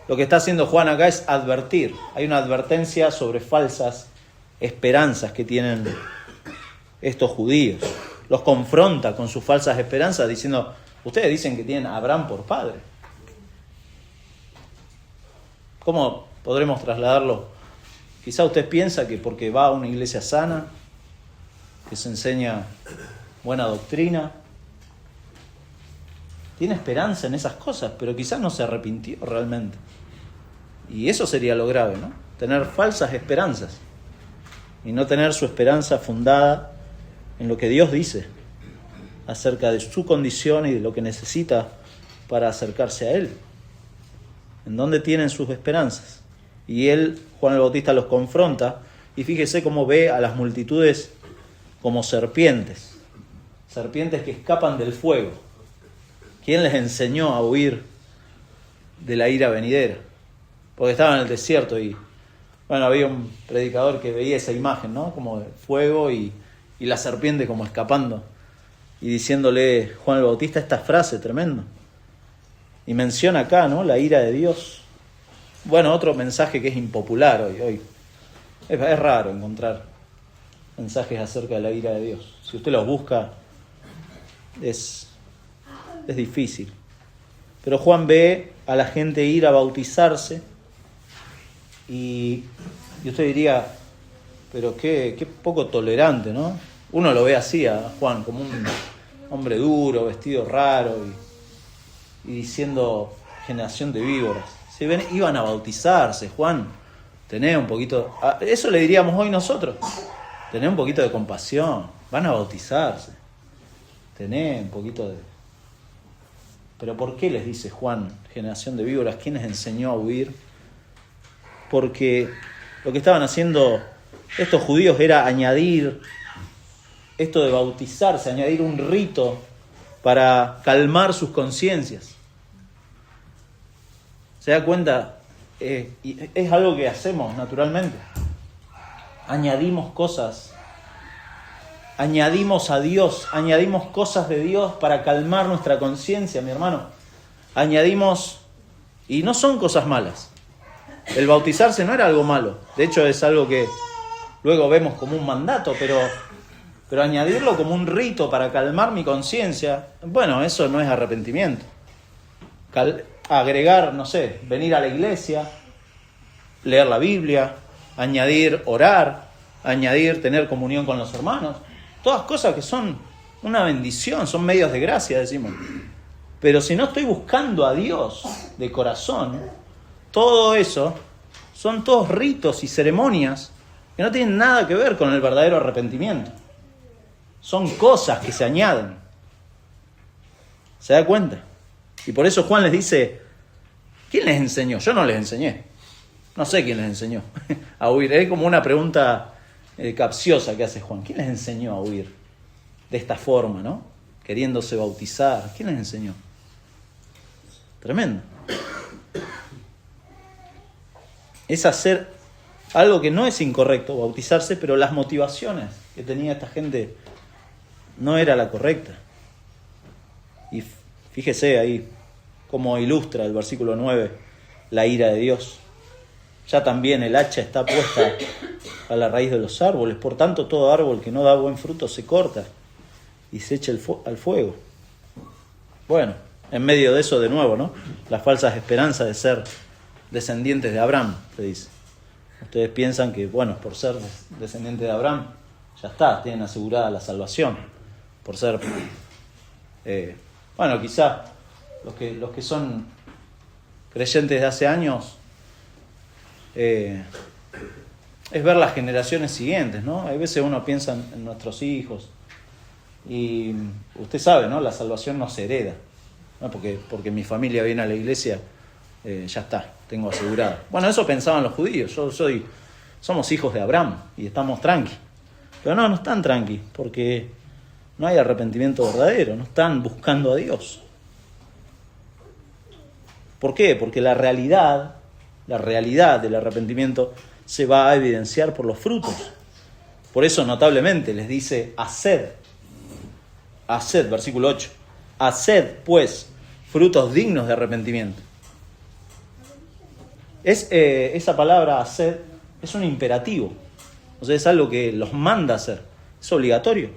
Lo que está haciendo Juan acá es advertir. Hay una advertencia sobre falsas esperanzas que tienen estos judíos. Los confronta con sus falsas esperanzas diciendo, ustedes dicen que tienen a Abraham por padre. ¿Cómo podremos trasladarlo? Quizá usted piensa que porque va a una iglesia sana, que se enseña buena doctrina, tiene esperanza en esas cosas, pero quizás no se arrepintió realmente. Y eso sería lo grave, ¿no? Tener falsas esperanzas y no tener su esperanza fundada en lo que Dios dice acerca de su condición y de lo que necesita para acercarse a Él. ¿En dónde tienen sus esperanzas? Y él, Juan el Bautista, los confronta y fíjese cómo ve a las multitudes como serpientes que escapan del fuego. ¿Quién les enseñó a huir de la ira venidera? Porque estaban en el desierto y, bueno, había un predicador que veía esa imagen, ¿no? Como de fuego y la serpiente como escapando y diciéndole Juan el Bautista esta frase tremenda. Y menciona acá, ¿no? La ira de Dios. Bueno, otro mensaje que es impopular hoy. Es raro encontrar mensajes acerca de la ira de Dios. Si usted los busca, es difícil. Pero Juan ve a la gente ir a bautizarse y usted diría, pero qué poco tolerante, ¿no? Uno lo ve así a Juan, como un hombre duro, vestido raro y diciendo generación de víboras. Si ven, iban a bautizarse, Juan, tené un poquito, eso le diríamos hoy nosotros, tené un poquito de compasión, van a bautizarse, tené un poquito de... Pero ¿por qué les dice Juan, generación de víboras? ¿Quién les enseñó a huir? Porque lo que estaban haciendo estos judíos era añadir esto de bautizarse, añadir un rito para calmar sus conciencias. ¿Se da cuenta? Es algo que hacemos naturalmente. Añadimos cosas. Añadimos a Dios. Añadimos cosas de Dios para calmar nuestra conciencia, mi hermano. Añadimos... Y no son cosas malas. El bautizarse no era algo malo. De hecho, es algo que luego vemos como un mandato, pero añadirlo como un rito para calmar mi conciencia, bueno, eso no es arrepentimiento. Agregar, no sé, venir a la iglesia, leer la Biblia, añadir orar, añadir tener comunión con los hermanos, todas cosas que son una bendición, son medios de gracia, decimos. Pero si no estoy buscando a Dios de corazón, todo eso son todos ritos y ceremonias que no tienen nada que ver con el verdadero arrepentimiento. Son cosas que se añaden. ¿Se da cuenta? Y por eso Juan les dice, ¿quién les enseñó? Yo no les enseñé. No sé quién les enseñó a huir. Es como una pregunta capciosa que hace Juan. ¿Quién les enseñó a huir de esta forma, no? Queriéndose bautizar. ¿Quién les enseñó? Tremendo. Es hacer algo que no es incorrecto, bautizarse, pero las motivaciones que tenía esta gente no era la correcta. Y fíjese ahí cómo ilustra el versículo 9 la ira de Dios. Ya también el hacha está puesta a la raíz de los árboles. Por tanto, todo árbol que no da buen fruto se corta y se echa al fuego. Bueno, en medio de eso de nuevo, ¿no? Las falsas esperanzas de ser descendientes de Abraham, se dice. Ustedes piensan que, bueno, por ser descendientes de Abraham, ya está, tienen asegurada la salvación. Por ser, bueno, quizá los que son creyentes de hace años, es ver las generaciones siguientes, ¿no? Hay veces uno piensa en nuestros hijos y usted sabe, ¿no? La salvación no se hereda, ¿no? Porque mi familia viene a la iglesia, ya está, tengo asegurado. Bueno, eso pensaban los judíos. Somos hijos de Abraham y estamos tranqui. Pero no están tranqui, porque no hay arrepentimiento verdadero, no están buscando a Dios. ¿Por qué? Porque la realidad La realidad del arrepentimiento se va a evidenciar por los frutos. Por eso notablemente les dice, haced, versículo 8, haced pues frutos dignos de arrepentimiento. Esa palabra haced es un imperativo, o sea, es algo que los manda a hacer, es obligatorio.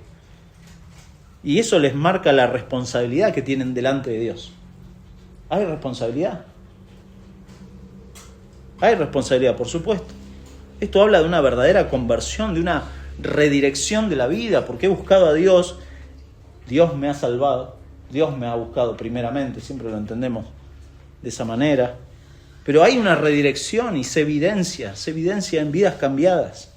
Y eso les marca la responsabilidad que tienen delante de Dios. ¿Hay responsabilidad? Hay responsabilidad, por supuesto. Esto habla de una verdadera conversión, de una redirección de la vida, porque he buscado a Dios, Dios me ha salvado, Dios me ha buscado primeramente, siempre lo entendemos de esa manera, pero hay una redirección y se evidencia en vidas cambiadas.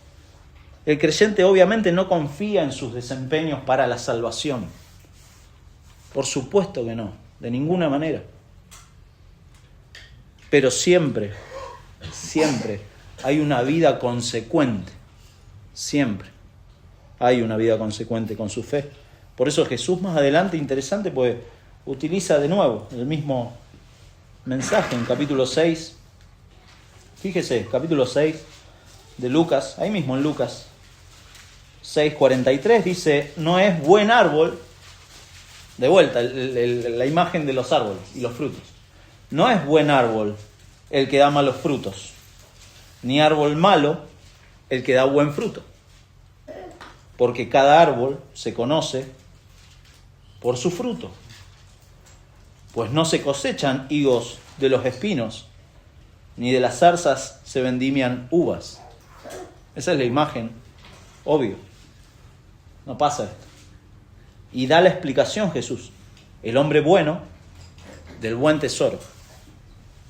El creyente obviamente no confía en sus desempeños para la salvación, por supuesto que no, de ninguna manera, pero siempre hay una vida consecuente, siempre hay una vida consecuente con su fe. Por eso Jesús más adelante, interesante, pues utiliza de nuevo el mismo mensaje en capítulo 6. Fíjese, capítulo 6 de Lucas, ahí mismo en Lucas 6:43 dice, no es buen árbol, de vuelta, la imagen de los árboles y los frutos. No es buen árbol el que da malos frutos, ni árbol malo el que da buen fruto. Porque cada árbol se conoce por su fruto. Pues no se cosechan higos de los espinos, ni de las zarzas se vendimian uvas. Esa es la imagen, obvio. No pasa esto. Y da la explicación Jesús. El hombre bueno, del buen tesoro,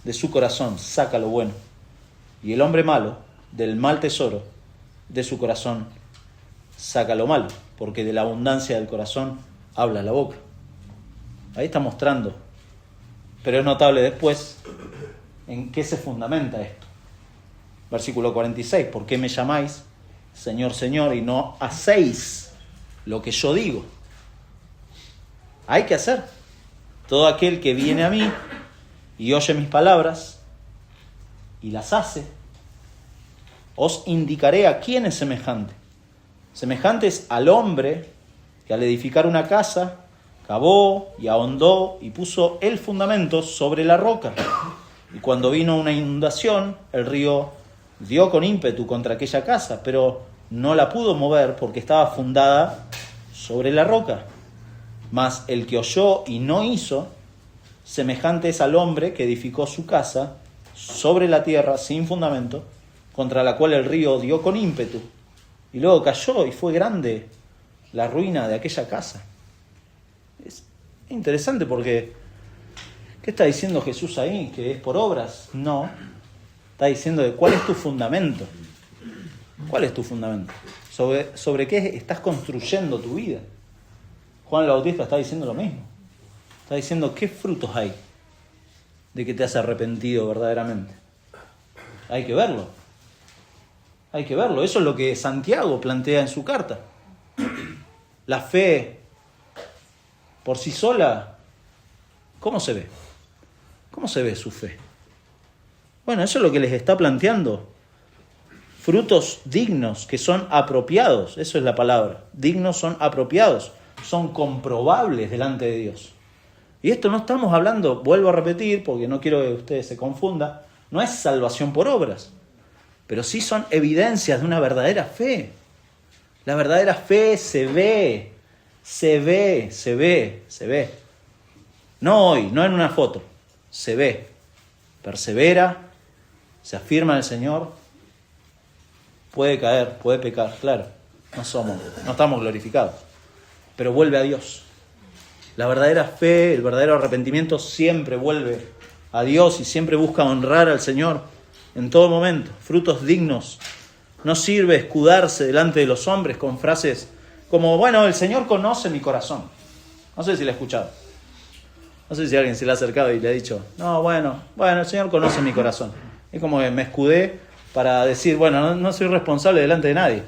de su corazón, saca lo bueno. Y el hombre malo, del mal tesoro, de su corazón, saca lo malo. Porque de la abundancia del corazón habla la boca. Ahí está mostrando. Pero es notable después en qué se fundamenta esto. Versículo 46. ¿Por qué me llamáis Señor, Señor, y no hacéis lo que yo digo? Hay que hacer. Todo aquel que viene a mí y oye mis palabras y las hace, os indicaré a quién es semejante. Semejante es al hombre que al edificar una casa cavó y ahondó y puso el fundamento sobre la roca. Y cuando vino una inundación, el río dio con ímpetu contra aquella casa, pero no la pudo mover porque estaba fundada sobre la roca. Mas el que oyó y no hizo, semejante es al hombre que edificó su casa sobre la tierra sin fundamento, contra la cual el río dio con ímpetu, y luego cayó y fue grande la ruina de aquella casa. Es interesante porque, ¿qué está diciendo Jesús ahí? ¿Que es por obras? No. Está diciendo de cuál es tu fundamento. ¿Cuál es tu fundamento? ¿Sobre qué estás construyendo tu vida? Juan el Bautista está diciendo lo mismo. Está diciendo qué frutos hay de que te has arrepentido verdaderamente. Hay que verlo. Hay que verlo. Eso es lo que Santiago plantea en su carta. La fe por sí sola, ¿cómo se ve? ¿Cómo se ve su fe? Bueno, eso es lo que les está planteando. Frutos dignos, que son apropiados. Eso es la palabra. Dignos son apropiados. Son comprobables delante de Dios. Y esto no estamos hablando, vuelvo a repetir, porque no quiero que ustedes se confundan, no es salvación por obras, pero sí son evidencias de una verdadera fe. La verdadera fe se ve. No hoy, no en una foto, se ve. Persevera, se afirma en el Señor, puede caer, puede pecar, claro, no estamos glorificados, pero vuelve a Dios. La verdadera fe, el verdadero arrepentimiento siempre vuelve a Dios y siempre busca honrar al Señor en todo momento. Frutos dignos. No sirve escudarse delante de los hombres con frases como, bueno, el Señor conoce mi corazón. No sé si lo he escuchado. No sé si alguien se le ha acercado y le ha dicho, no, bueno, el Señor conoce mi corazón. Es como que me escudé para decir, bueno, no soy responsable delante de nadie.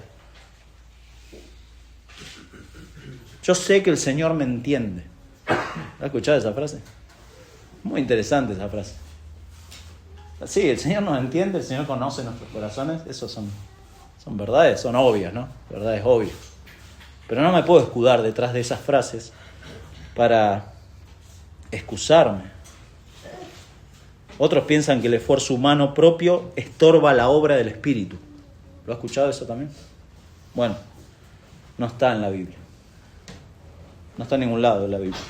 Yo sé que el Señor me entiende. ¿Has escuchado esa frase? Muy interesante esa frase. Sí, el Señor nos entiende, el Señor conoce nuestros corazones, esos son verdades, son obvias, ¿no? Verdades obvias. Pero no me puedo escudar detrás de esas frases para excusarme. Otros piensan que el esfuerzo humano propio estorba la obra del Espíritu. ¿Lo has escuchado eso también? Bueno, no está en la Biblia. No está en ningún lado de la Biblia.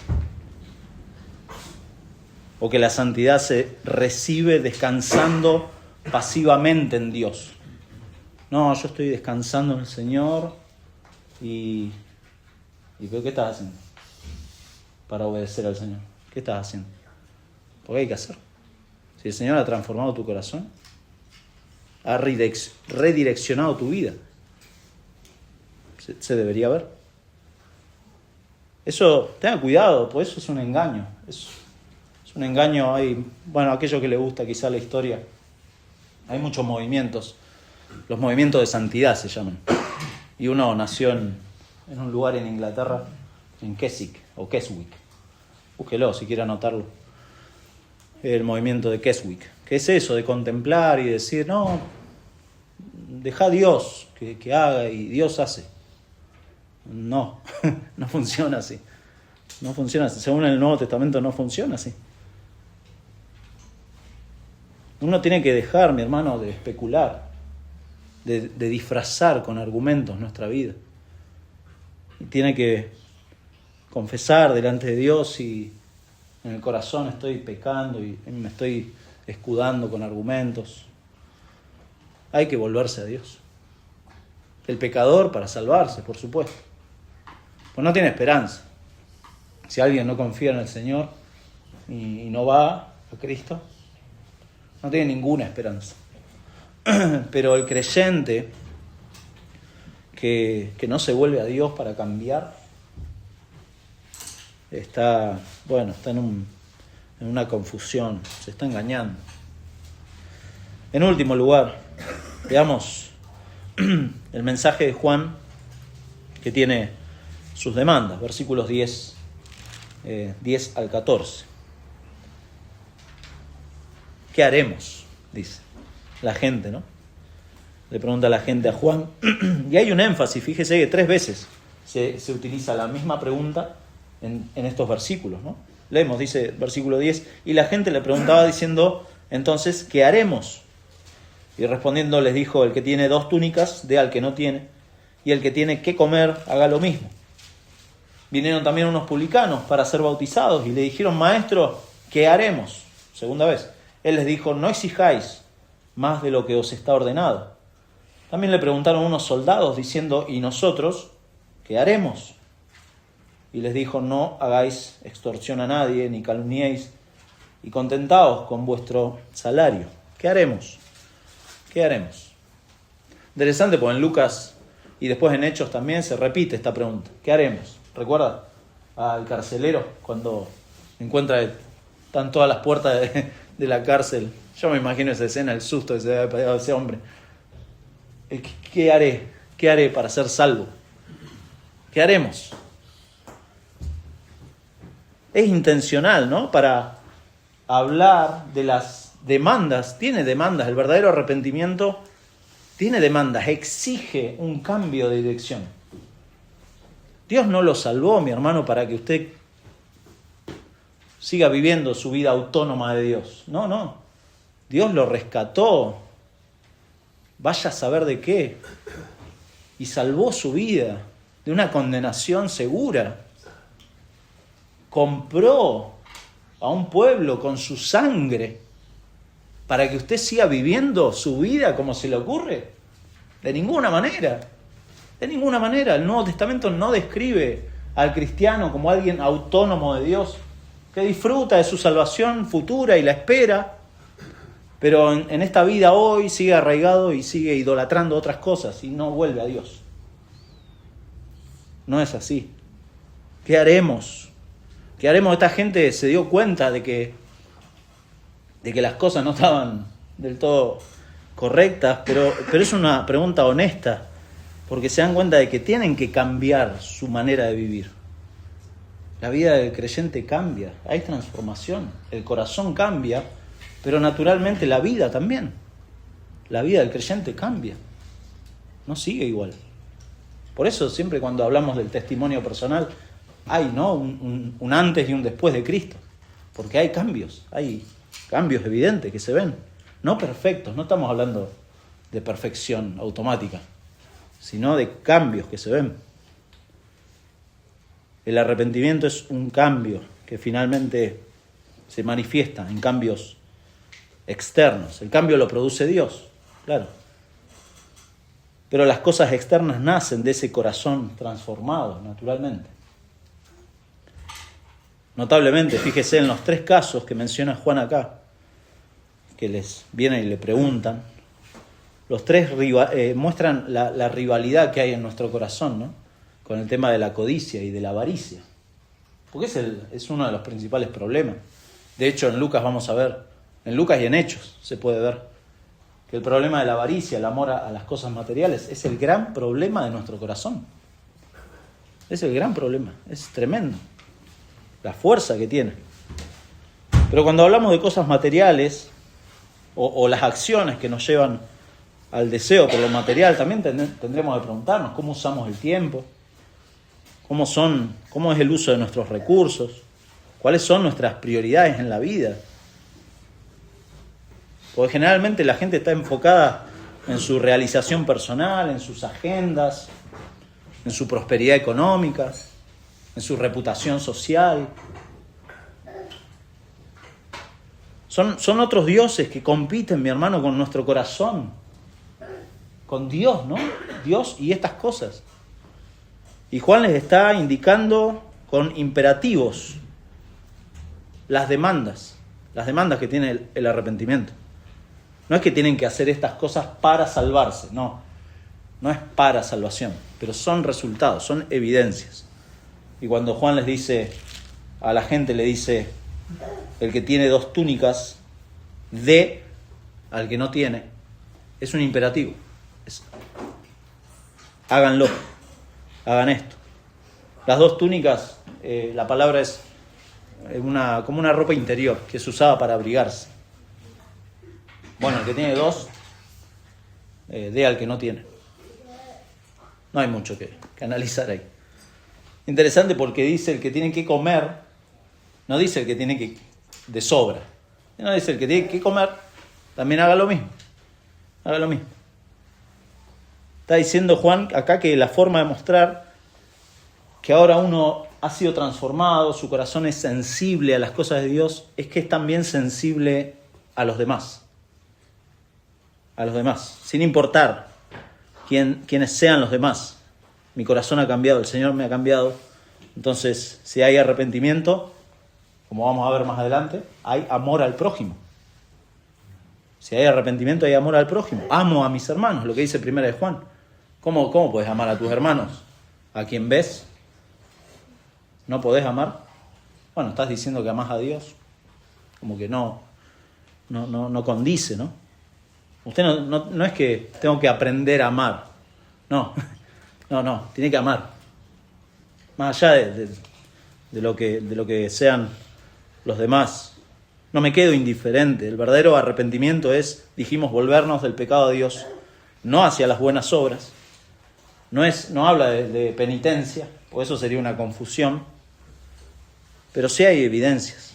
O que la santidad se recibe descansando pasivamente en Dios. No, yo estoy descansando en el Señor y ¿qué estás haciendo para obedecer al Señor? ¿Qué estás haciendo? Porque hay que hacer. Si el Señor ha transformado tu corazón, ha redireccionado tu vida, se debería ver. Eso, tenga cuidado, pues eso es un engaño. Es un engaño. Aquello que le gusta quizá la historia. Hay muchos movimientos. Los movimientos de santidad se llaman. Y uno nació en un lugar en Inglaterra, en Keswick. Búsquelo si quiere anotarlo. El movimiento de Keswick. ¿Qué es eso? De contemplar y decir, no, deja a Dios que haga y Dios hace. No, no funciona así. No funciona así. Según el Nuevo Testamento no funciona así. Uno tiene que dejar, mi hermano, de especular, de disfrazar con argumentos nuestra vida. Y tiene que confesar delante de Dios y en el corazón estoy pecando y me estoy escudando con argumentos. Hay que volverse a Dios. El pecador para salvarse, por supuesto. Pues no tiene esperanza. Si alguien no confía en el Señor y no va a Cristo, no tiene ninguna esperanza. Pero el creyente que no se vuelve a Dios para cambiar, está en una confusión, se está engañando. En último lugar, veamos el mensaje de Juan, que tiene sus demandas, versículos 10 al 14. ¿Qué haremos? Dice la gente, ¿no? Le pregunta la gente a Juan. Y hay un énfasis, fíjese que 3 veces se utiliza la misma pregunta en estos versículos, ¿no? Leemos, dice versículo 10, y la gente le preguntaba diciendo, entonces, ¿qué haremos? Y respondiendo les dijo, el que tiene 2 túnicas, dé al que no tiene, y el que tiene que comer, haga lo mismo. Vinieron también unos publicanos para ser bautizados, y le dijeron, maestro, ¿qué haremos? Segunda vez. Él les dijo, no exijáis más de lo que os está ordenado. También le preguntaron unos soldados diciendo, ¿y nosotros qué haremos? Y les dijo, no hagáis extorsión a nadie, ni calumniéis, y contentaos con vuestro salario. ¿Qué haremos? ¿Qué haremos? Interesante, porque en Lucas y después en Hechos también se repite esta pregunta. ¿Qué haremos? ¿Recuerda al carcelero cuando encuentra, están todas las puertas de la cárcel? Yo me imagino esa escena, el susto que se debe pegar a ese hombre. ¿Qué haré? ¿Qué haré para ser salvo? ¿Qué haremos? Es intencional, ¿no? Para hablar de las demandas. Tiene demandas. El verdadero arrepentimiento tiene demandas. Exige un cambio de dirección. Dios no lo salvó, mi hermano, para que usted siga viviendo su vida autónoma de Dios. No. Dios lo rescató. Vaya a saber de qué. Y salvó su vida de una condenación segura. Compró a un pueblo con su sangre para que usted siga viviendo su vida como se le ocurre. De ninguna manera. De ninguna manera. El Nuevo Testamento no describe al cristiano como alguien autónomo de Dios, que disfruta de su salvación futura y la espera, pero en esta vida hoy sigue arraigado y sigue idolatrando otras cosas y no vuelve a Dios. No es así. ¿Qué haremos? ¿Qué haremos? Esta gente se dio cuenta de que las cosas no estaban del todo correctas, pero es una pregunta honesta, porque se dan cuenta de que tienen que cambiar su manera de vivir. La vida del creyente cambia, hay transformación, el corazón cambia Pero naturalmente la vida también. La vida del creyente cambia. No sigue igual. Por eso siempre cuando hablamos del testimonio personal, hay, ¿no?, un antes y un después de Cristo. Porque hay cambios evidentes que se ven. No perfectos, no estamos hablando de perfección automática, sino de cambios que se ven. El arrepentimiento es un cambio que finalmente se manifiesta en cambios externos. El cambio lo produce Dios, claro. Pero las cosas externas nacen de ese corazón transformado, naturalmente. Notablemente, fíjese en los 3 casos que menciona Juan acá, que les vienen y le preguntan. Los 3 muestran la rivalidad que hay en nuestro corazón, ¿no?, con el tema de la codicia y de la avaricia. Porque es uno de los principales problemas. De hecho, en Lucas vamos a ver, en Lucas y en Hechos se puede ver, que el problema de la avaricia, el amor a las cosas materiales, es el gran problema de nuestro corazón. Es el gran problema, es tremendo. La fuerza que tiene. Pero cuando hablamos de cosas materiales, o las acciones que nos llevan al deseo por lo material, también tendremos que preguntarnos cómo usamos el tiempo, cómo es el uso de nuestros recursos, cuáles son nuestras prioridades en la vida. Porque generalmente la gente está enfocada en su realización personal, en sus agendas, en su prosperidad económica, en su reputación social. Son otros dioses que compiten, mi hermano, con nuestro corazón, con Dios, ¿no? Dios y estas cosas. Y Juan les está indicando con imperativos las demandas que tiene el arrepentimiento. No es que tienen que hacer estas cosas para salvarse, no es para salvación, pero son resultados, son evidencias. Y cuando Juan les dice, a la gente le dice, el que tiene 2 túnicas, dé al que no tiene, es un imperativo. Háganlo, hagan esto. Las 2 túnicas, la palabra es como una ropa interior que se usaba para abrigarse. Bueno, el que tiene 2, dé al que no tiene. No hay mucho que analizar ahí. Interesante porque dice el que tiene que comer, no dice el que tiene que de sobra. No dice el que tiene que comer, también haga lo mismo. Haga lo mismo. Está diciendo Juan acá que la forma de mostrar que ahora uno ha sido transformado, su corazón es sensible a las cosas de Dios, es que es también sensible a los demás. A los demás, sin importar quiénes sean los demás. Mi corazón ha cambiado, el Señor me ha cambiado. Entonces, si hay arrepentimiento, como vamos a ver más adelante, hay amor al prójimo. Si hay arrepentimiento, hay amor al prójimo. Amo a mis hermanos, lo que dice 1 de Juan. ¿Cómo puedes amar a tus hermanos? ¿A quien ves? ¿No podés amar? Bueno, estás diciendo que amás a Dios. Como que no condice, ¿no? Usted no es que tengo que aprender a amar. No, tiene que amar. Más allá de lo que sean los demás. No me quedo indiferente. El verdadero arrepentimiento es, dijimos, volvernos del pecado a Dios, no hacia las buenas obras. No habla de penitencia, porque eso sería una confusión. Pero sí hay evidencias.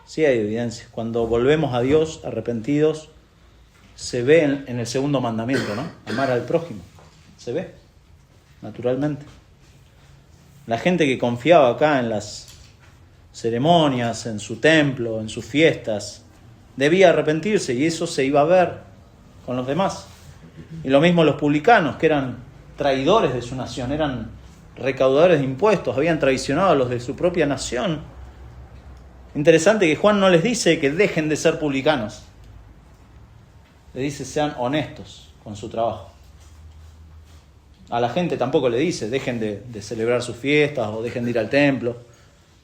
Sí hay evidencias. Cuando volvemos a Dios arrepentidos, se ve en el segundo mandamiento, ¿no? Amar al prójimo. Se ve, naturalmente. La gente que confiaba acá en las ceremonias, en su templo, en sus fiestas, debía arrepentirse y eso se iba a ver con los demás. Y lo mismo los publicanos, que eran traidores de su nación, eran recaudadores de impuestos, habían traicionado a los de su propia nación. Interesante que Juan no les dice que dejen de ser publicanos. Le dice sean honestos con su trabajo. A la gente tampoco le dice dejen de celebrar sus fiestas o dejen de ir al templo.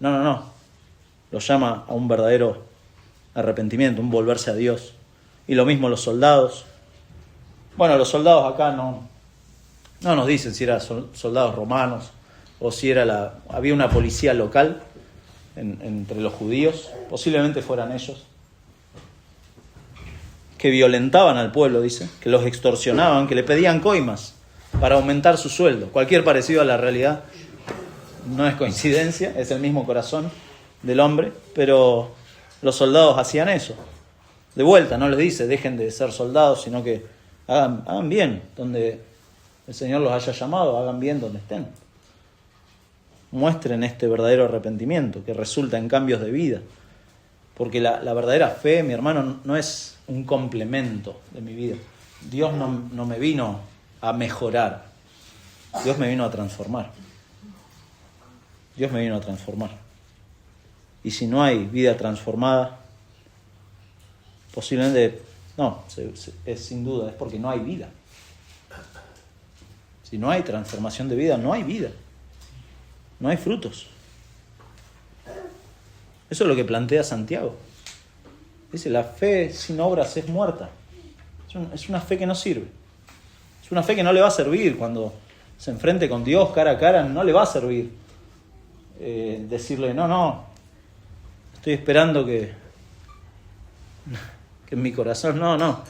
No. Los llama a un verdadero arrepentimiento, un volverse a Dios. Y lo mismo los soldados. Bueno, los soldados acá no nos dicen si eran soldados romanos o si había una policía local entre los judíos. Posiblemente fueran ellos. que violentaban al pueblo, dice, que los extorsionaban, que le pedían coimas para aumentar su sueldo. Cualquier parecido a la realidad no es coincidencia, es el mismo corazón del hombre, pero los soldados hacían eso. De vuelta, no les dice dejen de ser soldados, sino que hagan bien donde el Señor los haya llamado, hagan bien donde estén. Muestren este verdadero arrepentimiento que resulta en cambios de vida. Porque la verdadera fe, mi hermano, no es un complemento de mi vida. Dios no me vino a mejorar. Dios me vino a transformar. Dios me vino a transformar. Y si no hay vida transformada, posiblemente, es sin duda, es porque no hay vida. Si no hay transformación de vida, no hay vida. No hay frutos. Eso es lo que plantea Santiago. Dice, la fe sin obras es muerta. Es una fe que no sirve. Es una fe que no le va a servir cuando se enfrente con Dios cara a cara, no le va a servir decirle, no, estoy esperando que en mi corazón, no,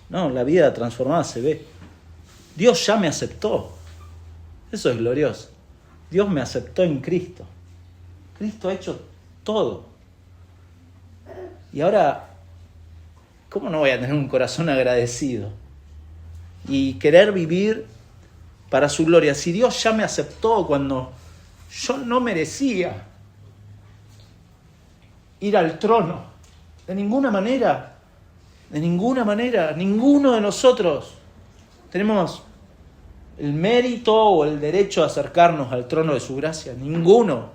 la vida transformada se ve. Dios ya me aceptó. Eso es glorioso. Dios me aceptó en Cristo. Cristo ha hecho todo. Y ahora, ¿cómo no voy a tener un corazón agradecido? Y querer vivir para su gloria. Si Dios ya me aceptó cuando yo no merecía ir al trono. De ninguna manera, ninguno de nosotros tenemos el mérito o el derecho a acercarnos al trono de su gracia. Ninguno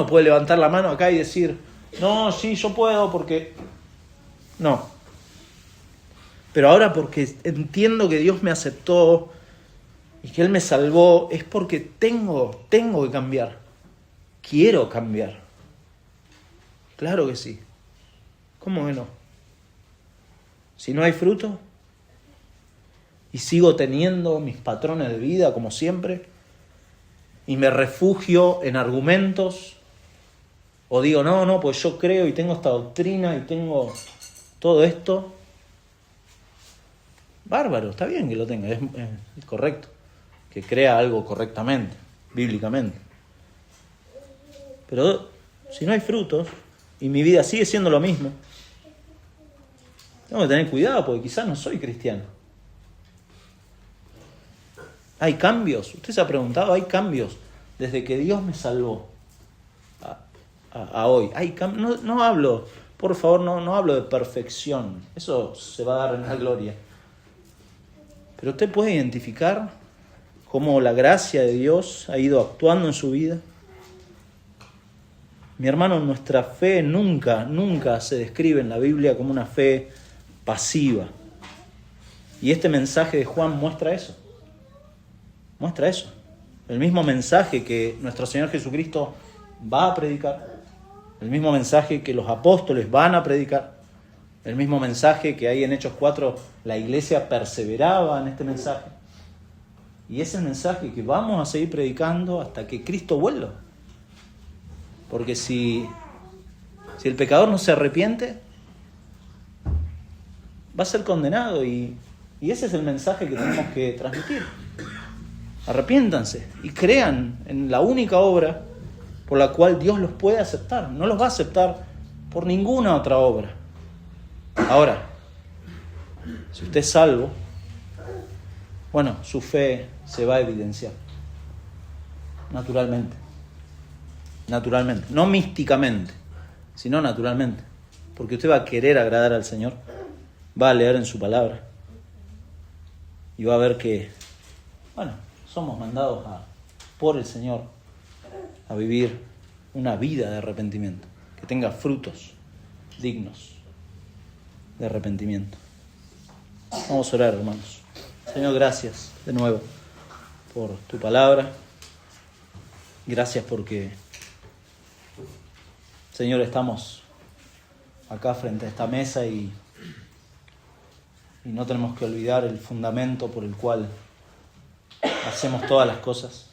puede levantar la mano acá y decir, no, sí, yo puedo porque... No. Pero ahora porque entiendo que Dios me aceptó y que Él me salvó, es porque tengo que cambiar. Quiero cambiar. Claro que sí. ¿Cómo que no? Si no hay fruto y sigo teniendo mis patrones de vida como siempre y me refugio en argumentos o digo, no, pues yo creo y tengo esta doctrina y tengo todo esto, bárbaro, está bien que lo tenga, es correcto, que crea algo correctamente, bíblicamente. Pero si no hay frutos y mi vida sigue siendo lo mismo, tengo que tener cuidado porque quizás no soy cristiano. Hay cambios, usted se ha preguntado, hay cambios desde que Dios me salvó a hoy. No hablo, por favor, no hablo de perfección, eso se va a dar en la gloria. Pero usted puede identificar cómo la gracia de Dios ha ido actuando en su vida. Mi hermano, nuestra fe nunca se describe en la Biblia como una fe pasiva. Y este mensaje de Juan muestra eso. Muestra eso. El mismo mensaje que nuestro Señor Jesucristo va a predicar. El mismo mensaje que los apóstoles van a predicar. El mismo mensaje que ahí en Hechos 4 la iglesia perseveraba en este mensaje. Y es el mensaje que vamos a seguir predicando hasta que Cristo vuelva. Porque si el pecador no se arrepiente, va a ser condenado. Y ese es el mensaje que tenemos que transmitir. Arrepiéntanse y crean en la única obra por la cual Dios los puede aceptar. No los va a aceptar por ninguna otra obra. Ahora, si usted es salvo, bueno, su fe se va a evidenciar. Naturalmente. No místicamente, sino naturalmente. Porque usted va a querer agradar al Señor, va a leer en su palabra y va a ver que, somos mandados por el Señor a vivir una vida de arrepentimiento, que tenga frutos dignos de arrepentimiento. Vamos a orar, hermanos. Señor, gracias de nuevo por tu palabra. Gracias porque, Señor, estamos acá frente a esta mesa y no tenemos que olvidar el fundamento por el cual hacemos todas las cosas.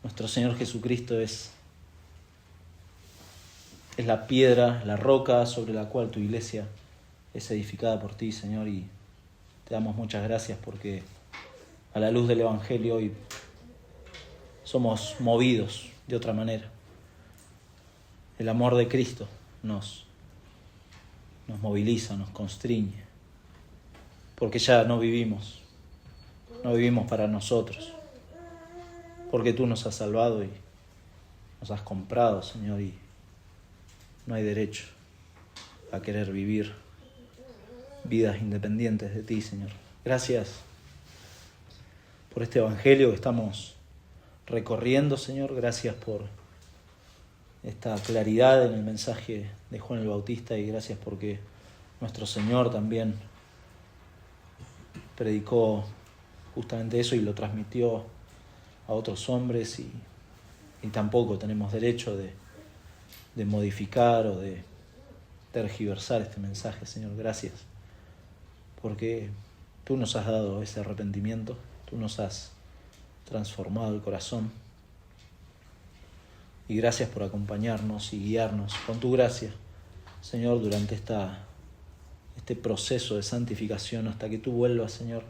Nuestro Señor Jesucristo es es la piedra, la roca sobre la cual tu iglesia es edificada por ti, Señor, y te damos muchas gracias porque a la luz del Evangelio hoy somos movidos de otra manera. El amor de Cristo nos moviliza, nos constriñe, porque ya no vivimos para nosotros, porque tú nos has salvado y nos has comprado, Señor, y no hay derecho a querer vivir vidas independientes de ti, Señor. Gracias por este Evangelio que estamos recorriendo, Señor. Gracias por esta claridad en el mensaje de Juan el Bautista y gracias porque nuestro Señor también predicó justamente eso y lo transmitió a otros hombres y tampoco tenemos derecho de modificar o de tergiversar este mensaje, Señor. Gracias porque tú nos has dado ese arrepentimiento, tú nos has transformado el corazón y gracias por acompañarnos y guiarnos con tu gracia, Señor, durante este proceso de santificación hasta que tú vuelvas, Señor.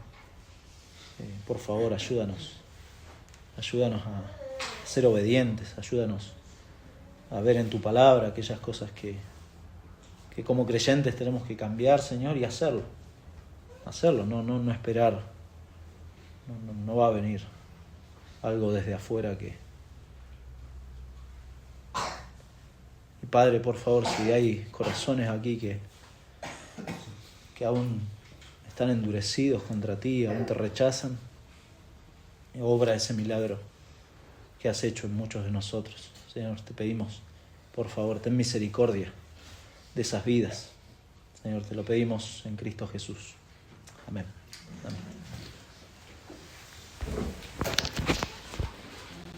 Por favor, ayúdanos a ser obedientes, ayúdanos a ver en tu palabra aquellas cosas que como creyentes tenemos que cambiar, Señor, y hacerlo, no esperar, no va a venir algo desde afuera que... Y Padre, por favor, si hay corazones aquí que aún están endurecidos contra ti, aún te rechazan, obra ese milagro que has hecho en muchos de nosotros. Señor, te pedimos, por favor, ten misericordia de esas vidas. Señor, te lo pedimos en Cristo Jesús. Amén. Amén.